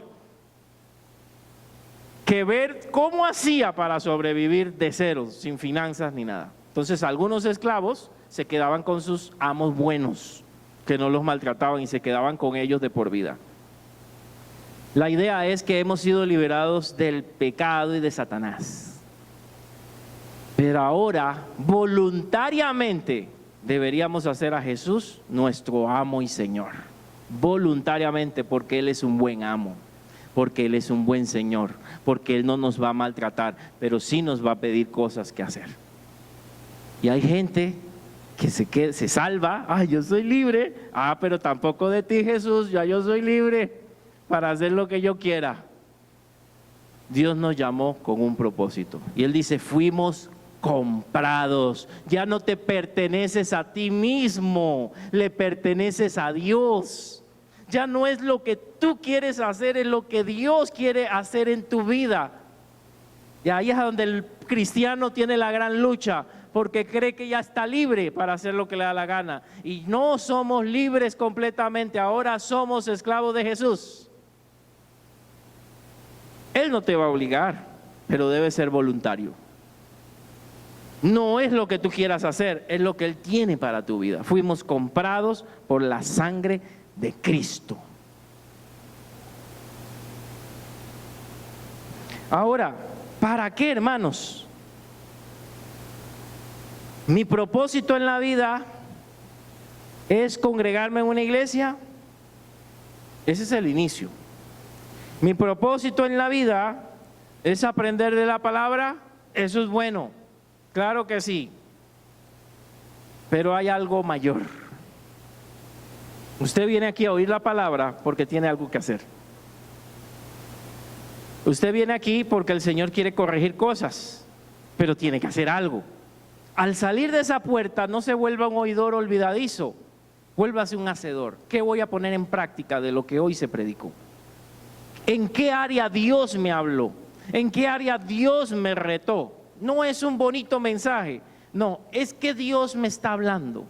que ver cómo hacía para sobrevivir de cero, sin finanzas ni nada. Entonces algunos esclavos se quedaban con sus amos buenos, que no los maltrataban, y se quedaban con ellos de por vida. La idea es que hemos sido liberados del pecado y de Satanás. Pero ahora, voluntariamente, deberíamos hacer a Jesús nuestro amo y Señor. Voluntariamente, porque Él es un buen amo, porque Él es un buen Señor, porque Él no nos va a maltratar, pero sí nos va a pedir cosas que hacer. Y hay gente que se salva, ay, yo soy libre, pero tampoco de ti, Jesús, ya yo soy libre para hacer lo que yo quiera. Dios nos llamó con un propósito, y Él dice, fuimos comprados. Ya no te perteneces a ti mismo, le perteneces a Dios. Ya no es lo que tú quieres hacer, es lo que Dios quiere hacer en tu vida. Y ahí es donde el cristiano tiene la gran lucha, porque cree que ya está libre para hacer lo que le da la gana. Y no somos libres completamente, ahora somos esclavos de Jesús. Él no te va a obligar, pero debe ser voluntario. No es lo que tú quieras hacer, es lo que Él tiene para tu vida. Fuimos comprados por la sangre de Cristo. Ahora, ¿para qué, hermanos? Mi propósito en la vida es congregarme en una iglesia. Ese es el inicio. Mi propósito en la vida es aprender de la palabra. Eso es bueno, claro que sí. Pero hay algo mayor. Usted viene aquí a oír la palabra porque tiene algo que hacer. Usted viene aquí porque el Señor quiere corregir cosas, pero tiene que hacer algo. Al salir de esa puerta, no se vuelva un oidor olvidadizo, vuélvase un hacedor. ¿Qué voy a poner en práctica de lo que hoy se predicó? ¿En qué área Dios me habló? ¿En qué área Dios me retó? No es un bonito mensaje, no, es que Dios me está hablando.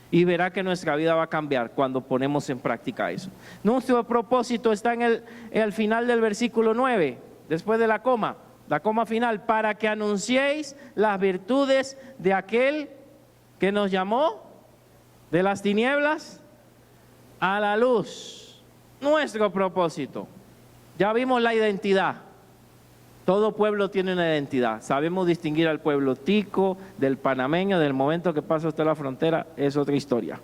Y verá que nuestra vida va a cambiar cuando ponemos en práctica eso. Nuestro propósito está en el final del versículo 9, después de la coma final, para que anunciéis las virtudes de aquel que nos llamó de las tinieblas a la luz. Nuestro propósito. Ya vimos la identidad. Todo pueblo tiene una identidad. Sabemos distinguir al pueblo tico del panameño. Del momento que pasa usted la frontera es otra historia,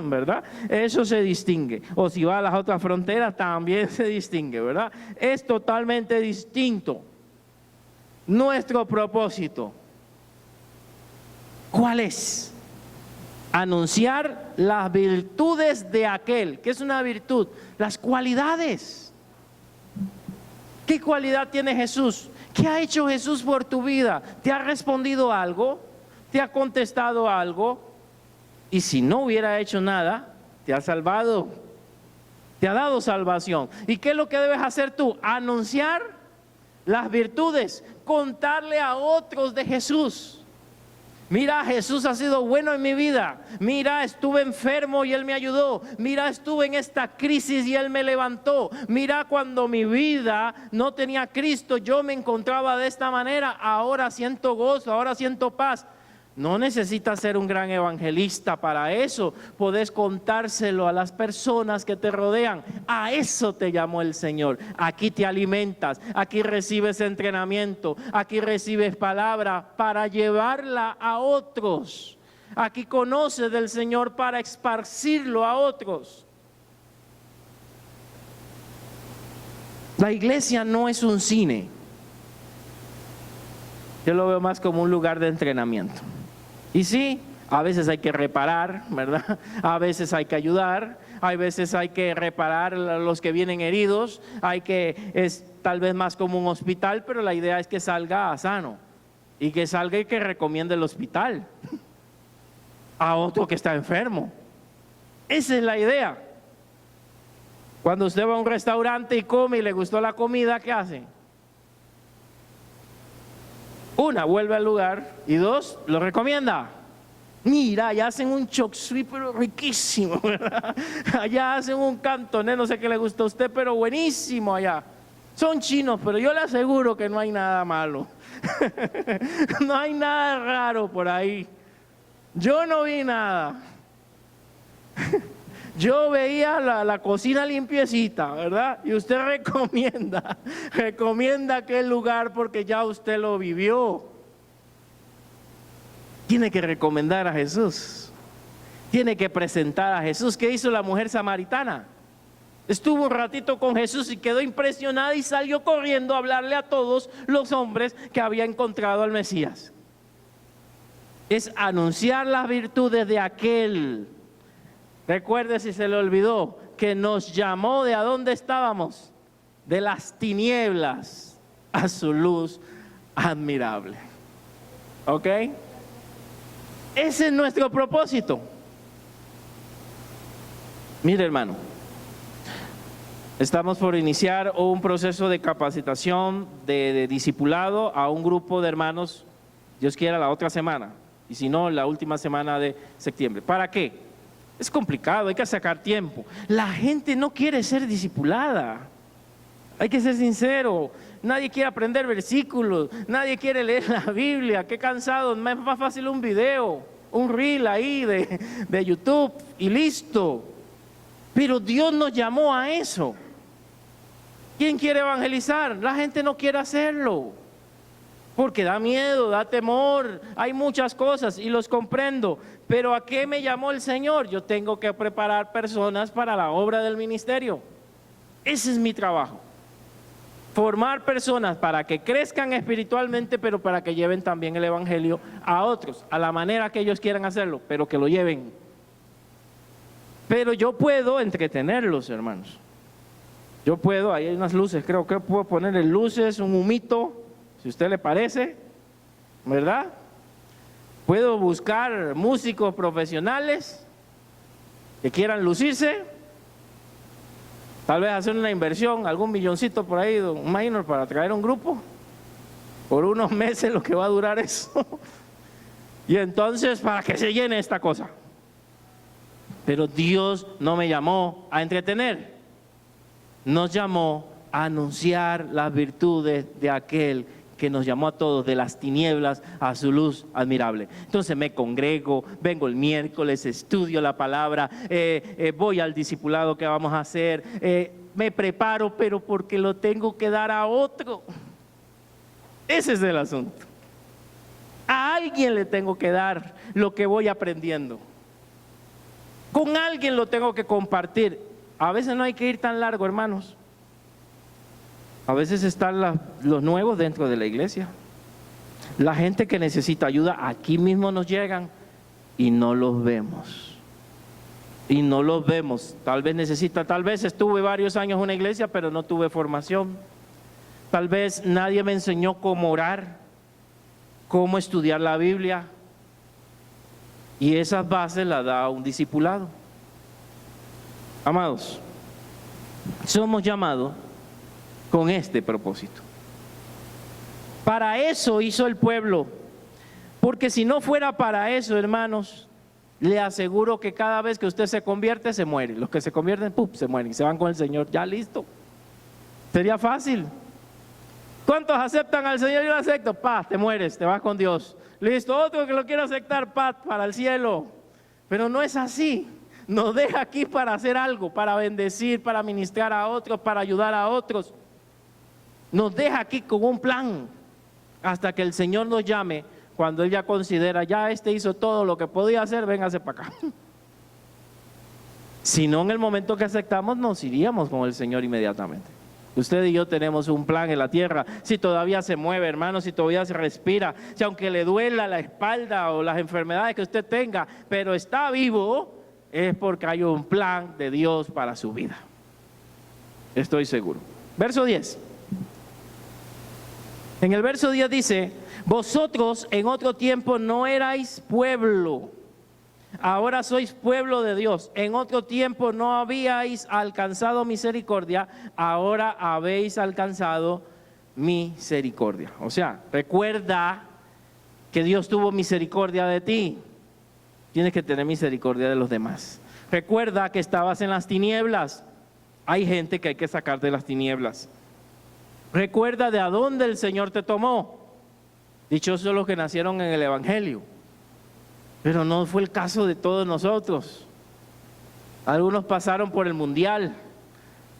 ¿verdad? Eso se distingue. O si va a las otras fronteras también se distingue, ¿verdad? Es totalmente distinto. Nuestro propósito, ¿cuál es? Anunciar las virtudes de aquel. ¿Qué es una virtud? Las cualidades. ¿Qué cualidad tiene Jesús? ¿Qué ha hecho Jesús por tu vida? ¿Te ha respondido algo? ¿Te ha contestado algo? Y si no hubiera hecho nada, te ha salvado. Te ha dado salvación. ¿Y qué es lo que debes hacer tú? Anunciar las virtudes, contarle a otros de Jesús. Mira, Jesús ha sido bueno en mi vida. Mira, estuve enfermo y Él me ayudó. Mira, estuve en esta crisis y Él me levantó. Mira, cuando mi vida no tenía a Cristo, yo me encontraba de esta manera. Ahora siento gozo, ahora siento paz. No necesitas ser un gran evangelista para eso. Podés contárselo a las personas que te rodean. A eso te llamó el Señor. Aquí te alimentas, aquí recibes entrenamiento, aquí recibes palabra para llevarla a otros. Aquí conoces del Señor para esparcirlo a otros. La iglesia no es un cine. Yo lo veo más como un lugar de entrenamiento. Y sí, a veces hay que reparar, ¿verdad? A veces hay que ayudar, a veces hay que reparar a los que vienen heridos, es tal vez más como un hospital, pero la idea es que salga sano y que salga y que recomiende el hospital a otro que está enfermo. Esa es la idea. Cuando usted va a un restaurante y come y le gustó la comida, ¿qué hace? Una, vuelve al lugar, y dos, lo recomienda. Mira, allá hacen un chop suey, pero riquísimo, ¿verdad? Allá hacen un cantonés, no sé qué le gusta a usted, pero buenísimo allá. Son chinos, pero yo le aseguro que no hay nada malo. No hay nada raro por ahí. Yo no vi nada. Yo veía la cocina limpiecita, ¿verdad? Y usted recomienda aquel lugar porque ya usted lo vivió. Tiene que recomendar a Jesús. Tiene que presentar a Jesús. ¿Qué hizo la mujer samaritana? Estuvo un ratito con Jesús y quedó impresionada y salió corriendo a hablarle a todos los hombres que había encontrado al Mesías. Es anunciar las virtudes de aquel. Recuerde, si se le olvidó, que nos llamó de a dónde estábamos, de las tinieblas a su luz admirable. ¿Ok? Ese es nuestro propósito. Mire, hermano, estamos por iniciar un proceso de capacitación de discipulado a un grupo de hermanos, Dios quiera, la otra semana, y si no, la última semana de septiembre. ¿Para qué? Es complicado, hay que sacar tiempo. La gente no quiere ser discipulada. Hay que ser sincero. Nadie quiere aprender versículos, nadie quiere leer la Biblia. Qué cansado, es más fácil un video, un reel ahí de YouTube y listo. Pero Dios nos llamó a eso. ¿Quién quiere evangelizar? La gente no quiere hacerlo. Porque da miedo, da temor, hay muchas cosas y los comprendo. Pero ¿a qué me llamó el Señor? Yo tengo que preparar personas para la obra del ministerio. Ese es mi trabajo. Formar personas para que crezcan espiritualmente, pero para que lleven también el evangelio a otros, a la manera que ellos quieran hacerlo, pero que lo lleven. Pero yo puedo entretenerlos, hermanos. Yo puedo, ahí hay unas luces, creo que puedo ponerle luces, un humito, si a usted le parece, ¿verdad? Puedo buscar músicos profesionales que quieran lucirse. Tal vez hacer una inversión, algún milloncito por ahí, un minor para traer un grupo. Por unos meses lo que va a durar eso. Y entonces para que se llene esta cosa. Pero Dios no me llamó a entretener. Nos llamó a anunciar las virtudes de aquel que nos llamó a todos de las tinieblas a su luz admirable. Entonces me congrego, vengo el miércoles, estudio la palabra, voy al discipulado que vamos a hacer, me preparo, pero porque lo tengo que dar a otro. Ese es el asunto. A alguien le tengo que dar lo que voy aprendiendo. Con alguien lo tengo que compartir. A veces no hay que ir tan largo, hermanos. A veces están los nuevos dentro de la iglesia. La gente que necesita ayuda, aquí mismo nos llegan y no los vemos. Y no los vemos. Tal vez estuve varios años en una iglesia, pero no tuve formación. Tal vez nadie me enseñó cómo orar, cómo estudiar la Biblia. Y esas bases las da un discipulado. Amados, somos llamados con este propósito. Para eso hizo el pueblo, porque si no fuera para eso, hermanos, le aseguro que cada vez que usted se convierte, se muere. Los que se convierten, se mueren y se van con el Señor, ya listo. Sería fácil. ¿Cuántos aceptan al Señor? Yo lo acepto, te mueres, te vas con Dios. Listo, otro que lo quiera aceptar, para el cielo. Pero no es así. Nos deja aquí para hacer algo, para bendecir, para ministrar a otros, para ayudar a otros. Nos deja aquí con un plan hasta que el Señor nos llame, cuando Él ya considera, ya hizo todo lo que podía hacer, véngase para acá. Si no, en el momento que aceptamos, nos iríamos con el Señor inmediatamente. Usted y yo tenemos un plan en la tierra. Si todavía se mueve, hermano, si todavía se respira, si aunque le duela la espalda o las enfermedades que usted tenga, pero está vivo, es porque hay un plan de Dios para su vida. Estoy seguro. Verso 10. En el verso 10 dice: vosotros en otro tiempo no erais pueblo, ahora sois pueblo de Dios. En otro tiempo no habíais alcanzado misericordia, ahora habéis alcanzado misericordia. O sea, recuerda que Dios tuvo misericordia de ti. Tienes que tener misericordia de los demás. Recuerda que estabas en las tinieblas. Hay gente que hay que sacar de las tinieblas. Recuerda de a dónde el Señor te tomó. Dichosos los que nacieron en el Evangelio. Pero no fue el caso de todos nosotros. Algunos pasaron por el mundial,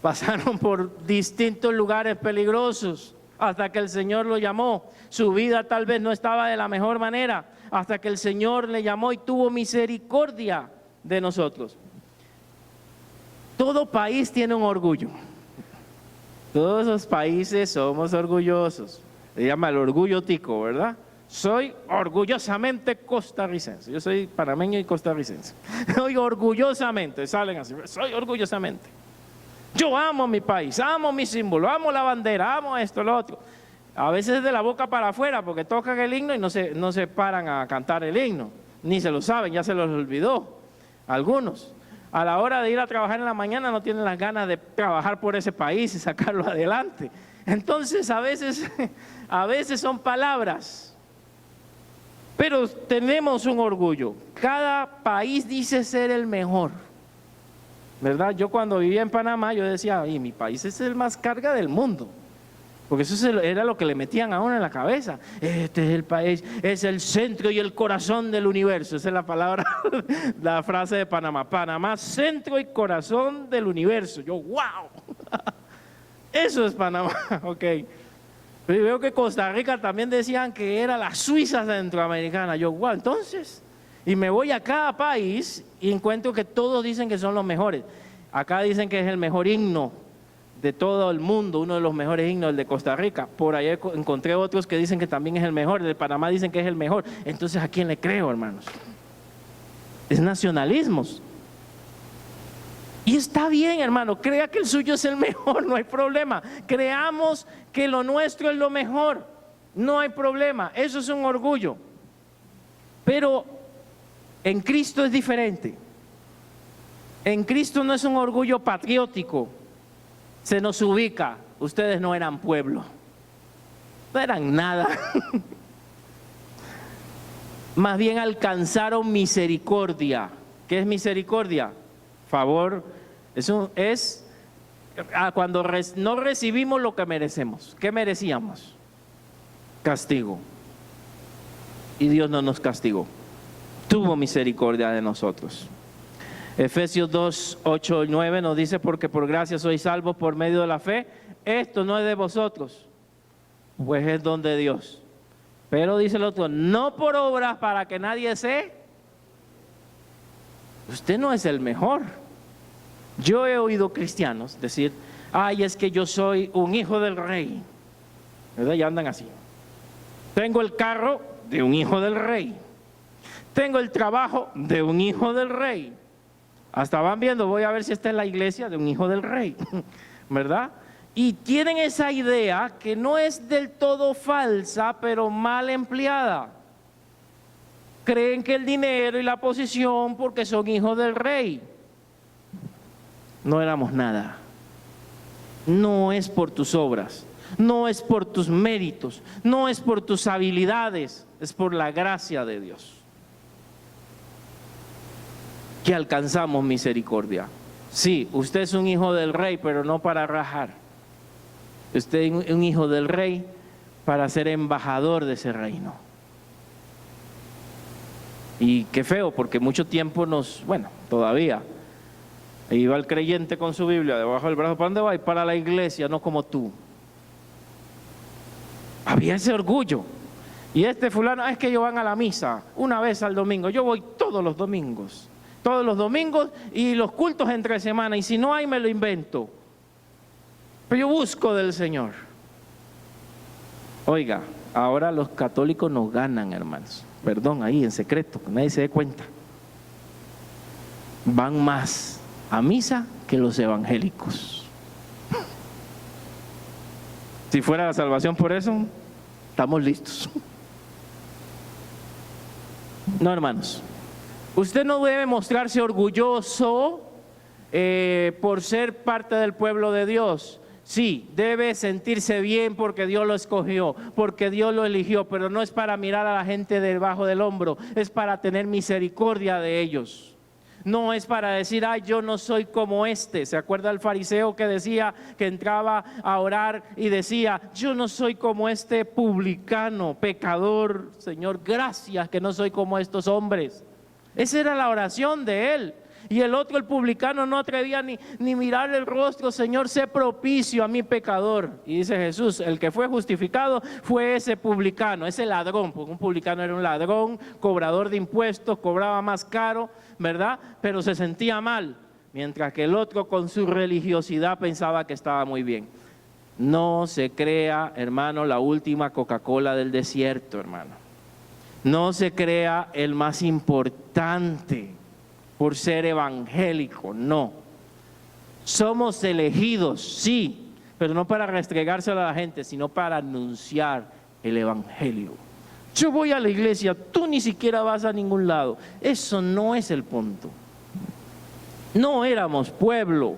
pasaron por distintos lugares peligrosos hasta que el Señor lo llamó. Su vida tal vez no estaba de la mejor manera hasta que el Señor le llamó y tuvo misericordia de nosotros. Todo país tiene un orgullo. Todos los países somos orgullosos. Se llama el orgullo tico, ¿verdad? Soy orgullosamente costarricense. Yo soy panameño y costarricense. Soy orgullosamente, salen así, soy orgullosamente. Yo amo mi país, amo mi símbolo, amo la bandera, amo esto, lo otro. A veces de la boca para afuera, porque tocan el himno y no se paran a cantar el himno. Ni se lo saben, ya se los olvidó. Algunos. A la hora de ir a trabajar en la mañana no tienen las ganas de trabajar por ese país y sacarlo adelante. Entonces a veces son palabras, pero tenemos un orgullo. Cada país dice ser el mejor. ¿verdad? Yo cuando vivía en Panamá, yo decía, "Ay, mi país es el más carga del mundo". Porque era lo que le metían a uno en la cabeza. Este es el país, es el centro y el corazón del universo. Esa es la palabra, la frase de Panamá. Panamá, centro y corazón del universo. Yo, wow. Eso es Panamá, ok. Pero veo que Costa Rica también decían que era la Suiza centroamericana. Yo, wow, entonces... Y me voy a cada país y encuentro que todos dicen que son los mejores. Acá dicen que es el mejor himno de todo el mundo, uno de los mejores himnos, el de Costa Rica. Por ahí encontré otros que dicen que también es el mejor, el de Panamá dicen que es el mejor. Entonces, ¿a quién le creo, hermanos? Es nacionalismos. Y está bien, hermano, crea que el suyo es el mejor, no hay problema. Creamos que lo nuestro es lo mejor, no hay problema. Eso es un orgullo. Pero en Cristo es diferente. En Cristo no es un orgullo patriótico. Se nos ubica. Ustedes no eran pueblo. No eran nada. Más bien alcanzaron misericordia. ¿Qué es misericordia? Favor. Es cuando no recibimos lo que merecemos. ¿Qué merecíamos? Castigo. Y Dios no nos castigó. Tuvo misericordia de nosotros. Efesios 2, 8 y 9 nos dice, porque por gracia sois salvos por medio de la fe. Esto no es de vosotros, pues es don de Dios. Pero dice el otro, no por obras para que nadie se... Usted no es el mejor. Yo he oído cristianos decir, ay, es que yo soy un hijo del rey. ¿Verdad? Ya andan así. Tengo el carro de un hijo del rey. Tengo el trabajo de un hijo del rey. Hasta van viendo, voy a ver si está en la iglesia de un hijo del rey, ¿verdad? Y tienen esa idea que no es del todo falsa, pero mal empleada. Creen que el dinero y la posición porque son hijos del rey. No éramos nada. No es por tus obras, no es por tus méritos, no es por tus habilidades, es por la gracia de Dios que alcanzamos misericordia. Sí, usted es un hijo del rey, pero no para rajar. Usted es un hijo del rey para ser embajador de ese reino. Y qué feo, porque mucho tiempo todavía iba el creyente con su Biblia debajo del brazo. ¿Para dónde va? Y para la iglesia, no como tú. Había ese orgullo. Y este fulano, es que ellos van a la misa una vez al domingo. Yo voy todos los domingos y los cultos entre semana, y si no hay me lo invento, pero yo busco del Señor. Oiga, ahora los católicos nos ganan, hermanos, perdón, ahí en secreto, que nadie se dé cuenta. Van más a misa que los evangélicos. Si fuera la salvación por eso, estamos listos. No, hermanos, usted no debe mostrarse orgulloso por ser parte del pueblo de Dios. Sí, debe sentirse bien porque Dios lo escogió, porque Dios lo eligió, pero no es para mirar a la gente debajo del hombro, es para tener misericordia de ellos. No es para decir, ay, yo no soy como este. ¿Se acuerda el fariseo que decía, que entraba a orar y decía, yo no soy como este publicano, pecador, Señor, gracias que no soy como estos hombres? Esa era la oración de él. Y el otro, el publicano, no atrevía ni mirar el rostro. Señor, sé propicio a mi pecador. Y dice Jesús, el que fue justificado fue ese publicano, ese ladrón, porque un publicano era un ladrón, cobrador de impuestos, cobraba más caro, ¿verdad? Pero se sentía mal, mientras que el otro con su religiosidad pensaba que estaba muy bien. No se crea, hermano, la última Coca-Cola del desierto, hermano. No se crea el más importante por ser evangélico, no. Somos elegidos, sí, pero no para restregárselo a la gente, sino para anunciar el evangelio. Yo voy a la iglesia, tú ni siquiera vas a ningún lado. Eso no es el punto. No éramos pueblo,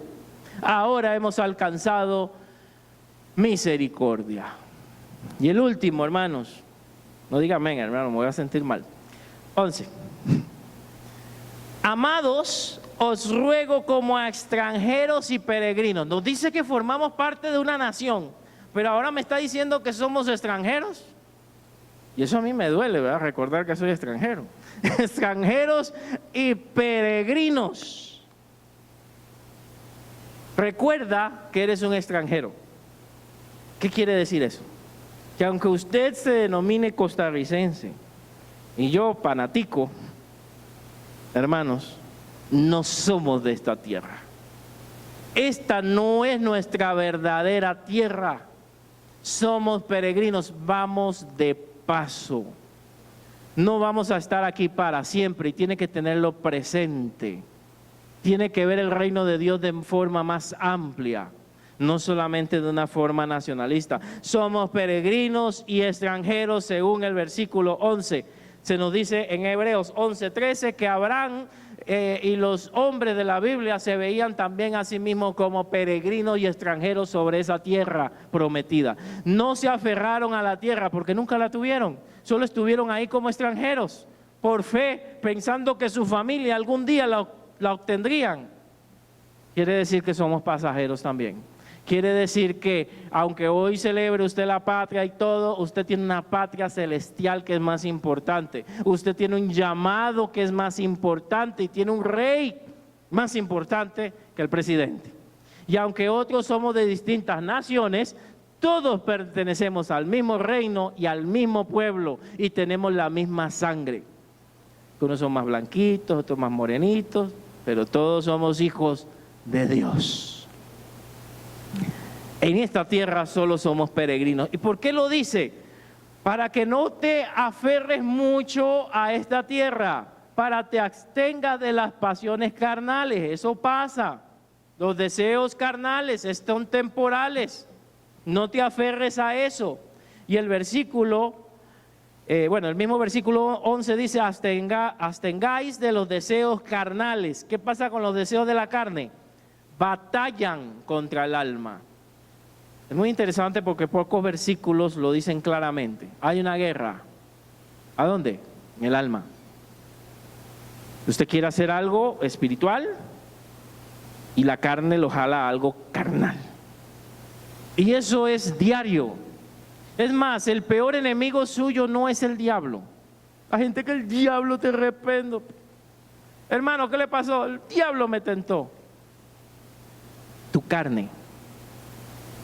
ahora hemos alcanzado misericordia. Y el último, hermanos, no digan amén, hermano, me voy a sentir mal. 11. Amados, os ruego como a extranjeros y peregrinos. Nos dice que formamos parte de una nación, pero ahora me está diciendo que somos extranjeros. Y eso a mí me duele, ¿verdad? Recordar que soy extranjero. Extranjeros y peregrinos. Recuerda que eres un extranjero. ¿Qué quiere decir eso? Que aunque usted se denomine costarricense y yo panatico, hermanos, no somos de esta tierra. Esta no es nuestra verdadera tierra. Somos peregrinos, vamos de paso. No vamos a estar aquí para siempre y tiene que tenerlo presente. Tiene que ver el reino de Dios de forma más amplia, no solamente de una forma nacionalista. Somos peregrinos y extranjeros según el versículo 11. Se nos dice en Hebreos 11:13 que Abraham y los hombres de la Biblia se veían también a sí mismos como peregrinos y extranjeros sobre esa tierra prometida. No se aferraron a la tierra porque nunca la tuvieron, solo estuvieron ahí como extranjeros, por fe, pensando que su familia algún día la obtendrían. Quiere decir que somos pasajeros también. Quiere decir que aunque hoy celebre usted la patria y todo, usted tiene una patria celestial que es más importante. Usted tiene un llamado que es más importante y tiene un rey más importante que el presidente. Y aunque otros somos de distintas naciones, todos pertenecemos al mismo reino y al mismo pueblo y tenemos la misma sangre. Unos son más blanquitos, otros más morenitos, pero todos somos hijos de Dios. En esta tierra solo somos peregrinos. ¿Y por qué lo dice? Para que no te aferres mucho a esta tierra, para que te abstengas de las pasiones carnales. Eso pasa. Los deseos carnales son temporales. No te aferres a eso. Y el versículo, el mismo versículo 11 dice, abstengáis de los deseos carnales. ¿Qué pasa con los deseos de la carne? Batallan contra el alma. Es muy interesante porque pocos versículos lo dicen claramente. Hay una guerra. ¿A dónde? En el alma. Usted quiere hacer algo espiritual y la carne lo jala a algo carnal. Y eso es diario. Es más, el peor enemigo suyo no es el diablo. La gente que el diablo te reprendo. Hermano, ¿qué le pasó? El diablo me tentó. Tu carne.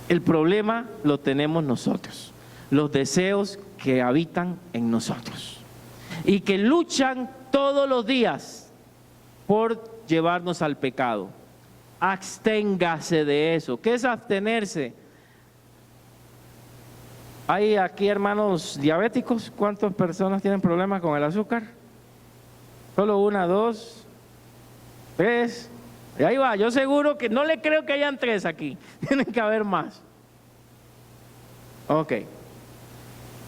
El problema lo tenemos nosotros, los deseos que habitan en nosotros y que luchan todos los días por llevarnos al pecado. Absténgase de eso. ¿Qué es abstenerse? ¿Hay aquí hermanos diabéticos? ¿Cuántas personas tienen problemas con el azúcar? Solo 1, 2, 3... Y ahí va, yo seguro que no le creo que hayan 3 aquí, tienen que haber más. Ok.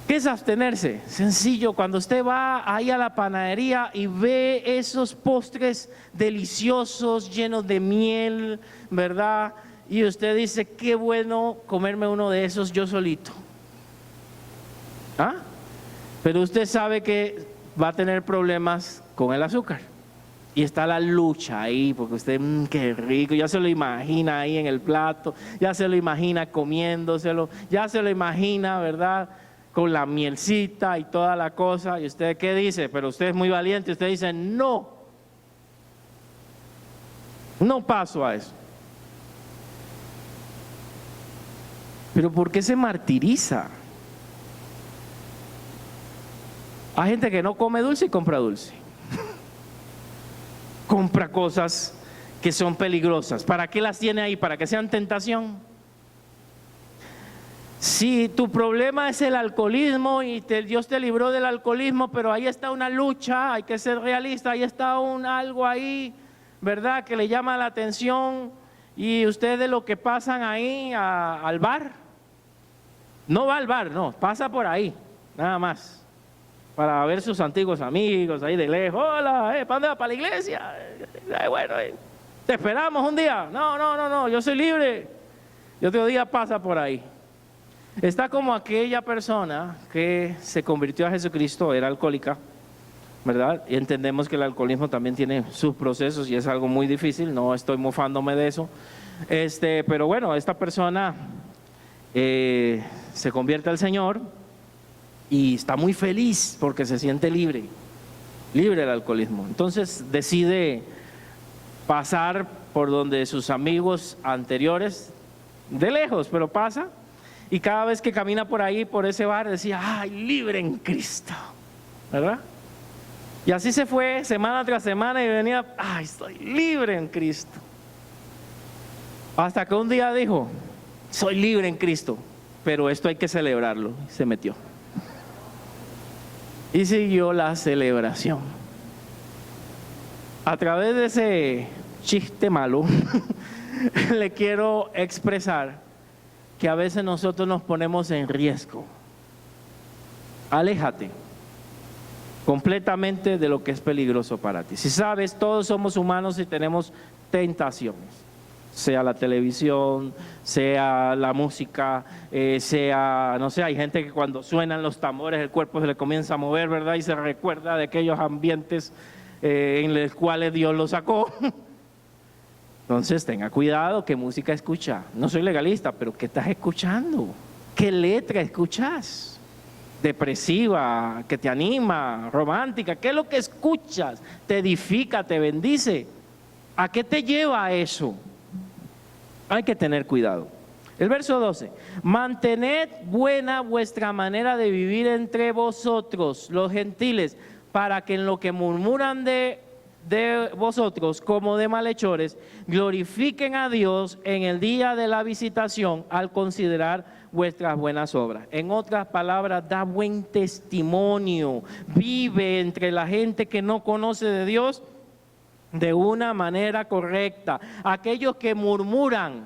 ¿Qué es abstenerse? Sencillo, cuando usted va ahí a la panadería y ve esos postres deliciosos, llenos de miel, ¿verdad? Y usted dice, qué bueno comerme uno de esos yo solito. ¿Ah? Pero usted sabe que va a tener problemas con el azúcar. Y está la lucha ahí, porque usted, qué rico, ya se lo imagina ahí en el plato, ya se lo imagina comiéndoselo, ya se lo imagina, ¿verdad? Con la mielcita y toda la cosa. ¿Y usted qué dice? Pero usted es muy valiente, usted dice, no paso a eso. Pero ¿por qué se martiriza? Hay gente que no come dulce y compra dulce. Compra cosas que son peligrosas. ¿Para qué las tiene ahí? ¿Para que sean tentación? Si tu problema es el alcoholismo y Dios te libró del alcoholismo, pero ahí está una lucha, hay que ser realista, ahí está algo ahí, ¿verdad? Que le llama la atención y ustedes lo que pasan ahí al bar, no va al bar, no, pasa por ahí, nada más. Para ver sus antiguos amigos ahí de lejos. Hola, ¿para dónde va? ¿Para la iglesia? Bueno, te esperamos un día. No, yo soy libre. Y otro día pasa por ahí. Está como aquella persona que se convirtió a Jesucristo, era alcohólica, ¿verdad? Y entendemos que el alcoholismo también tiene sus procesos y es algo muy difícil, no estoy mofándome de eso. Pero bueno, esta persona se convierte al Señor y está muy feliz porque se siente libre del alcoholismo. Entonces decide pasar por donde sus amigos anteriores, de lejos, pero pasa, y cada vez que camina por ahí, por ese bar, decía, ¡ay, libre en Cristo! ¿Verdad? Y así se fue semana tras semana y venía, ¡ay, estoy libre en Cristo! Hasta que un día dijo, soy libre en Cristo, pero esto hay que celebrarlo. Y se metió. Y siguió la celebración. A través de ese chiste malo, le quiero expresar que a veces nosotros nos ponemos en riesgo. Aléjate completamente de lo que es peligroso para ti. Si sabes, todos somos humanos y tenemos tentaciones. Sea la televisión, sea la música, sea, no sé, hay gente que cuando suenan los tambores el cuerpo se le comienza a mover, ¿verdad? Y se recuerda de aquellos ambientes en los cuales Dios lo sacó. Entonces tenga cuidado, ¿qué música escucha? No soy legalista, pero ¿qué estás escuchando? ¿Qué letra escuchas? Depresiva, que te anima, romántica, ¿qué es lo que escuchas? Te edifica, te bendice. ¿A qué te lleva eso? Hay que tener cuidado. El verso 12, mantened buena vuestra manera de vivir entre vosotros, los gentiles, para que en lo que murmuran de vosotros como de malhechores, glorifiquen a Dios en el día de la visitación al considerar vuestras buenas obras. En otras palabras, da buen testimonio, vive entre la gente que no conoce de Dios de una manera correcta. Aquellos que murmuran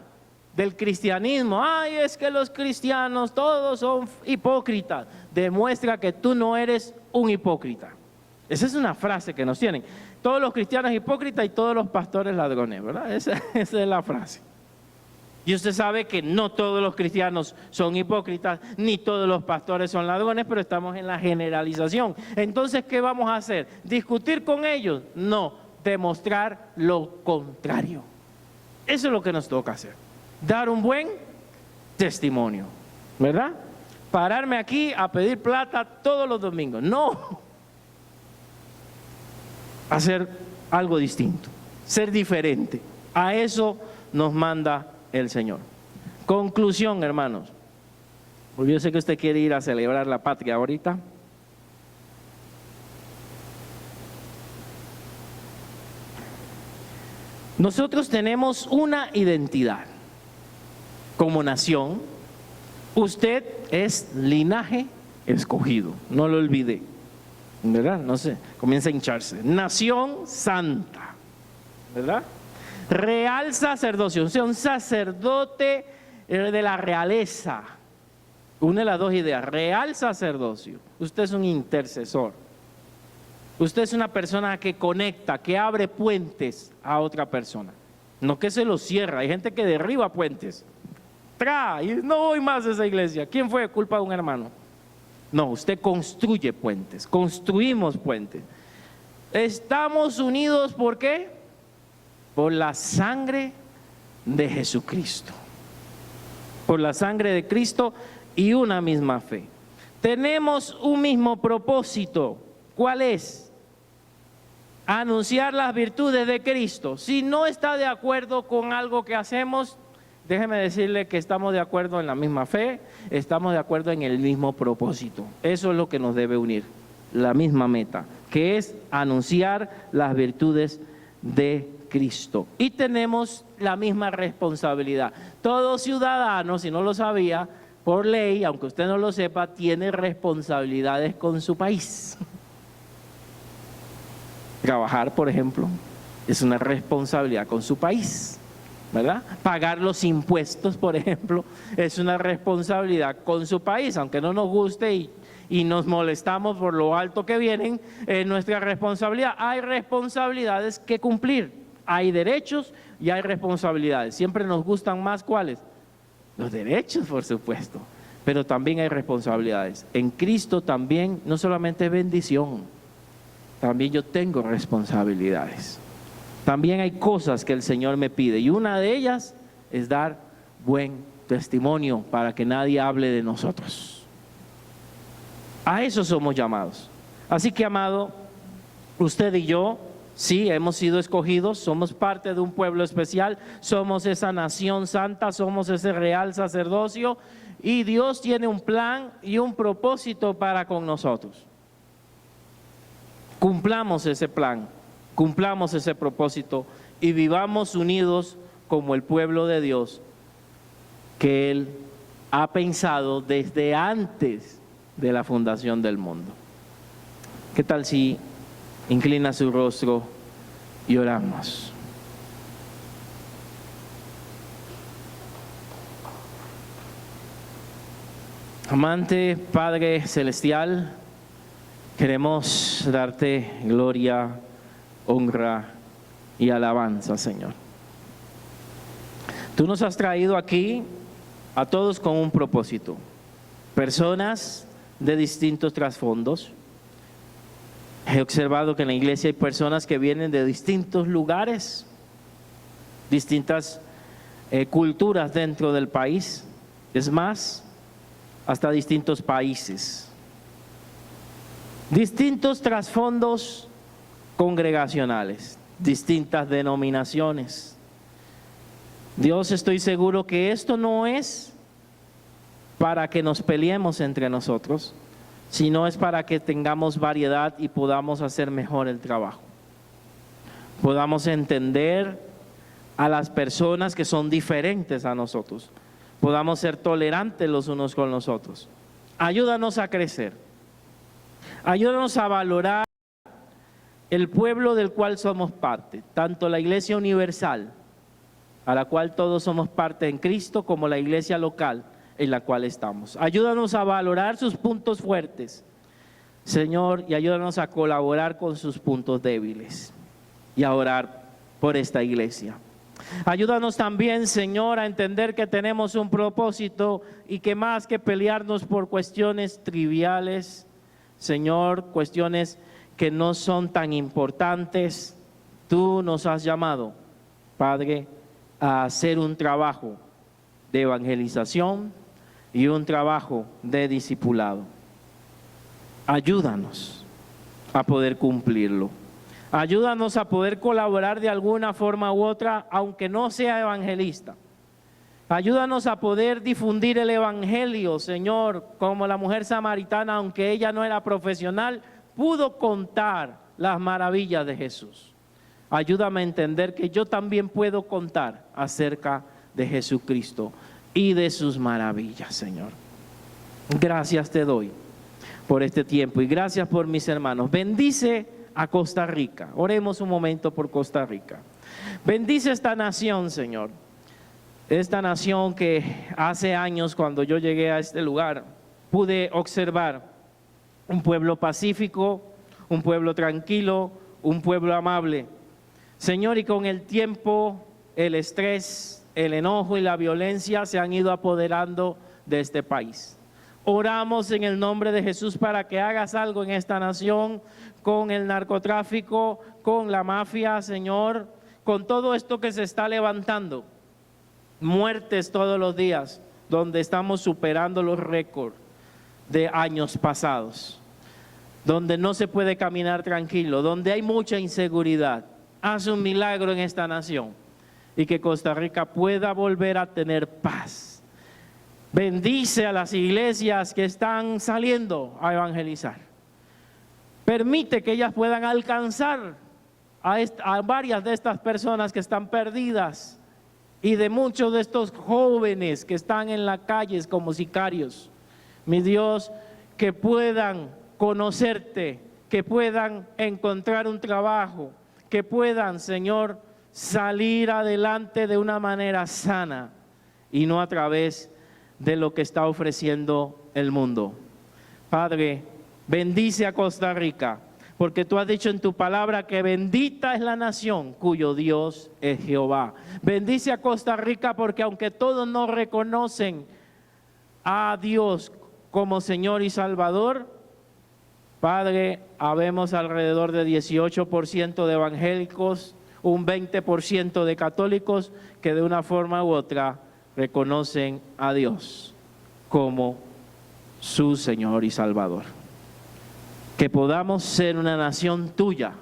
del cristianismo, ay, es que los cristianos todos son hipócritas, demuestra que tú no eres un hipócrita. Esa es una frase que nos tienen. Todos los cristianos hipócritas y todos los pastores ladrones, ¿verdad? Esa es la frase. Y usted sabe que no todos los cristianos son hipócritas, ni todos los pastores son ladrones, pero estamos en la generalización. Entonces, ¿qué vamos a hacer? ¿Discutir con ellos? No, demostrar lo contrario. Eso es lo que nos toca hacer. Dar un buen testimonio, ¿verdad? Pararme aquí a pedir plata todos los domingos. No. Hacer algo distinto, ser diferente. A eso nos manda el Señor. Conclusión, hermanos. Porque yo sé que usted quiere ir a celebrar la patria ahorita. Nosotros tenemos una identidad como nación. Usted es linaje escogido, no lo olvide, ¿verdad? No sé, comienza a hincharse. Nación santa, ¿verdad? Real sacerdocio, o sea, un sacerdote de la realeza. Une las dos ideas, real sacerdocio. Usted es un intercesor. Usted es una persona que conecta, que abre puentes a otra persona. No que se los cierra, hay gente que derriba puentes. Y no voy más a esa iglesia. ¿Quién fue? Culpa de un hermano. No, usted construye puentes, construimos puentes. Estamos unidos, ¿por qué? Por la sangre de Jesucristo. Por la sangre de Cristo y una misma fe. Tenemos un mismo propósito. ¿Cuál es? Anunciar las virtudes de Cristo. Si no está de acuerdo con algo que hacemos, déjeme decirle que estamos de acuerdo en la misma fe, estamos de acuerdo en el mismo propósito. Eso es lo que nos debe unir, la misma meta, que es anunciar las virtudes de Cristo. Y tenemos la misma responsabilidad. Todo ciudadano, si no lo sabía, por ley, aunque usted no lo sepa, tiene responsabilidades con su país. Trabajar, por ejemplo, es una responsabilidad con su país, ¿verdad? Pagar los impuestos, por ejemplo, es una responsabilidad con su país, aunque no nos guste y nos molestamos por lo alto que vienen, es nuestra responsabilidad. Hay responsabilidades que cumplir, hay derechos y hay responsabilidades. Siempre nos gustan más, ¿cuáles? Los derechos, por supuesto, pero también hay responsabilidades. En Cristo también no solamente es bendición, también yo tengo responsabilidades. También hay cosas que el Señor me pide y una de ellas es dar buen testimonio para que nadie hable de nosotros. A eso somos llamados. Así que, amado, usted y yo, sí, hemos sido escogidos, somos parte de un pueblo especial, somos esa nación santa, somos ese real sacerdocio y Dios tiene un plan y un propósito para con nosotros. Cumplamos ese plan, cumplamos ese propósito y vivamos unidos como el pueblo de Dios que Él ha pensado desde antes de la fundación del mundo. ¿Qué tal si inclina su rostro y oramos? Amante Padre Celestial, queremos darte gloria, honra y alabanza, Señor. Tú nos has traído aquí a todos con un propósito. Personas de distintos trasfondos. He observado que en la iglesia hay personas que vienen de distintos lugares, distintas culturas dentro del país. Es más, hasta distintos países. Distintos trasfondos congregacionales, distintas denominaciones. Dios, estoy seguro que esto no es para que nos peleemos entre nosotros, sino es para que tengamos variedad y podamos hacer mejor el trabajo. Podamos entender a las personas que son diferentes a nosotros. Podamos ser tolerantes los unos con los otros. Ayúdanos a crecer. Ayúdanos a valorar el pueblo del cual somos parte, tanto la Iglesia Universal, a la cual todos somos parte en Cristo, como la iglesia local en la cual estamos. Ayúdanos a valorar sus puntos fuertes, Señor, y ayúdanos a colaborar con sus puntos débiles y a orar por esta iglesia. Ayúdanos también, Señor, a entender que tenemos un propósito y que más que pelearnos por cuestiones triviales, Señor, cuestiones que no son tan importantes, tú nos has llamado, Padre, a hacer un trabajo de evangelización y un trabajo de discipulado. Ayúdanos a poder cumplirlo. Ayúdanos a poder colaborar de alguna forma u otra, aunque no sea evangelista. Ayúdanos a poder difundir el evangelio, Señor, como la mujer samaritana, aunque ella no era profesional, pudo contar las maravillas de Jesús. Ayúdame a entender que yo también puedo contar acerca de Jesucristo y de sus maravillas, Señor. Gracias te doy por este tiempo y gracias por mis hermanos. Bendice a Costa Rica. Oremos un momento por Costa Rica. Bendice esta nación, Señor. Esta nación que hace años, cuando yo llegué a este lugar, pude observar un pueblo pacífico, un pueblo tranquilo, un pueblo amable. Señor, y con el tiempo, el estrés, el enojo y la violencia se han ido apoderando de este país. Oramos en el nombre de Jesús para que hagas algo en esta nación, con el narcotráfico, con la mafia, Señor, con todo esto que se está levantando. Muertes todos los días, donde estamos superando los récords de años pasados, donde no se puede caminar tranquilo, donde hay mucha inseguridad. Haz un milagro en esta nación y que Costa Rica pueda volver a tener paz. Bendice a las iglesias que están saliendo a evangelizar. Permite que ellas puedan alcanzar a varias de estas personas que están perdidas y de muchos de estos jóvenes que están en las calles como sicarios. Mi Dios, que puedan conocerte, que puedan encontrar un trabajo, que puedan, Señor, salir adelante de una manera sana y no a través de lo que está ofreciendo el mundo. Padre, bendice a Costa Rica, porque tú has dicho en tu palabra que bendita es la nación cuyo Dios es Jehová. Bendice a Costa Rica porque aunque todos no reconocen a Dios como Señor y Salvador, Padre, habemos alrededor de 18% de evangélicos, un 20% de católicos que de una forma u otra reconocen a Dios como su Señor y Salvador. Que podamos ser una nación tuya,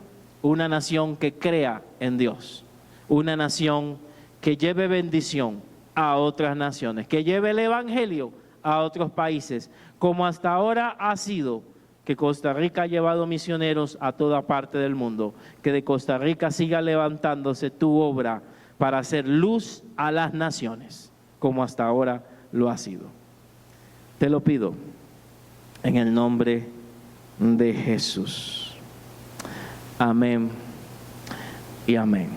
una nación que crea en Dios, una nación que lleve bendición a otras naciones, que lleve el evangelio a otros países, como hasta ahora ha sido, que Costa Rica ha llevado misioneros a toda parte del mundo, que de Costa Rica siga levantándose tu obra para hacer luz a las naciones, como hasta ahora lo ha sido. Te lo pido en el nombre de Jesús. Amén y amén.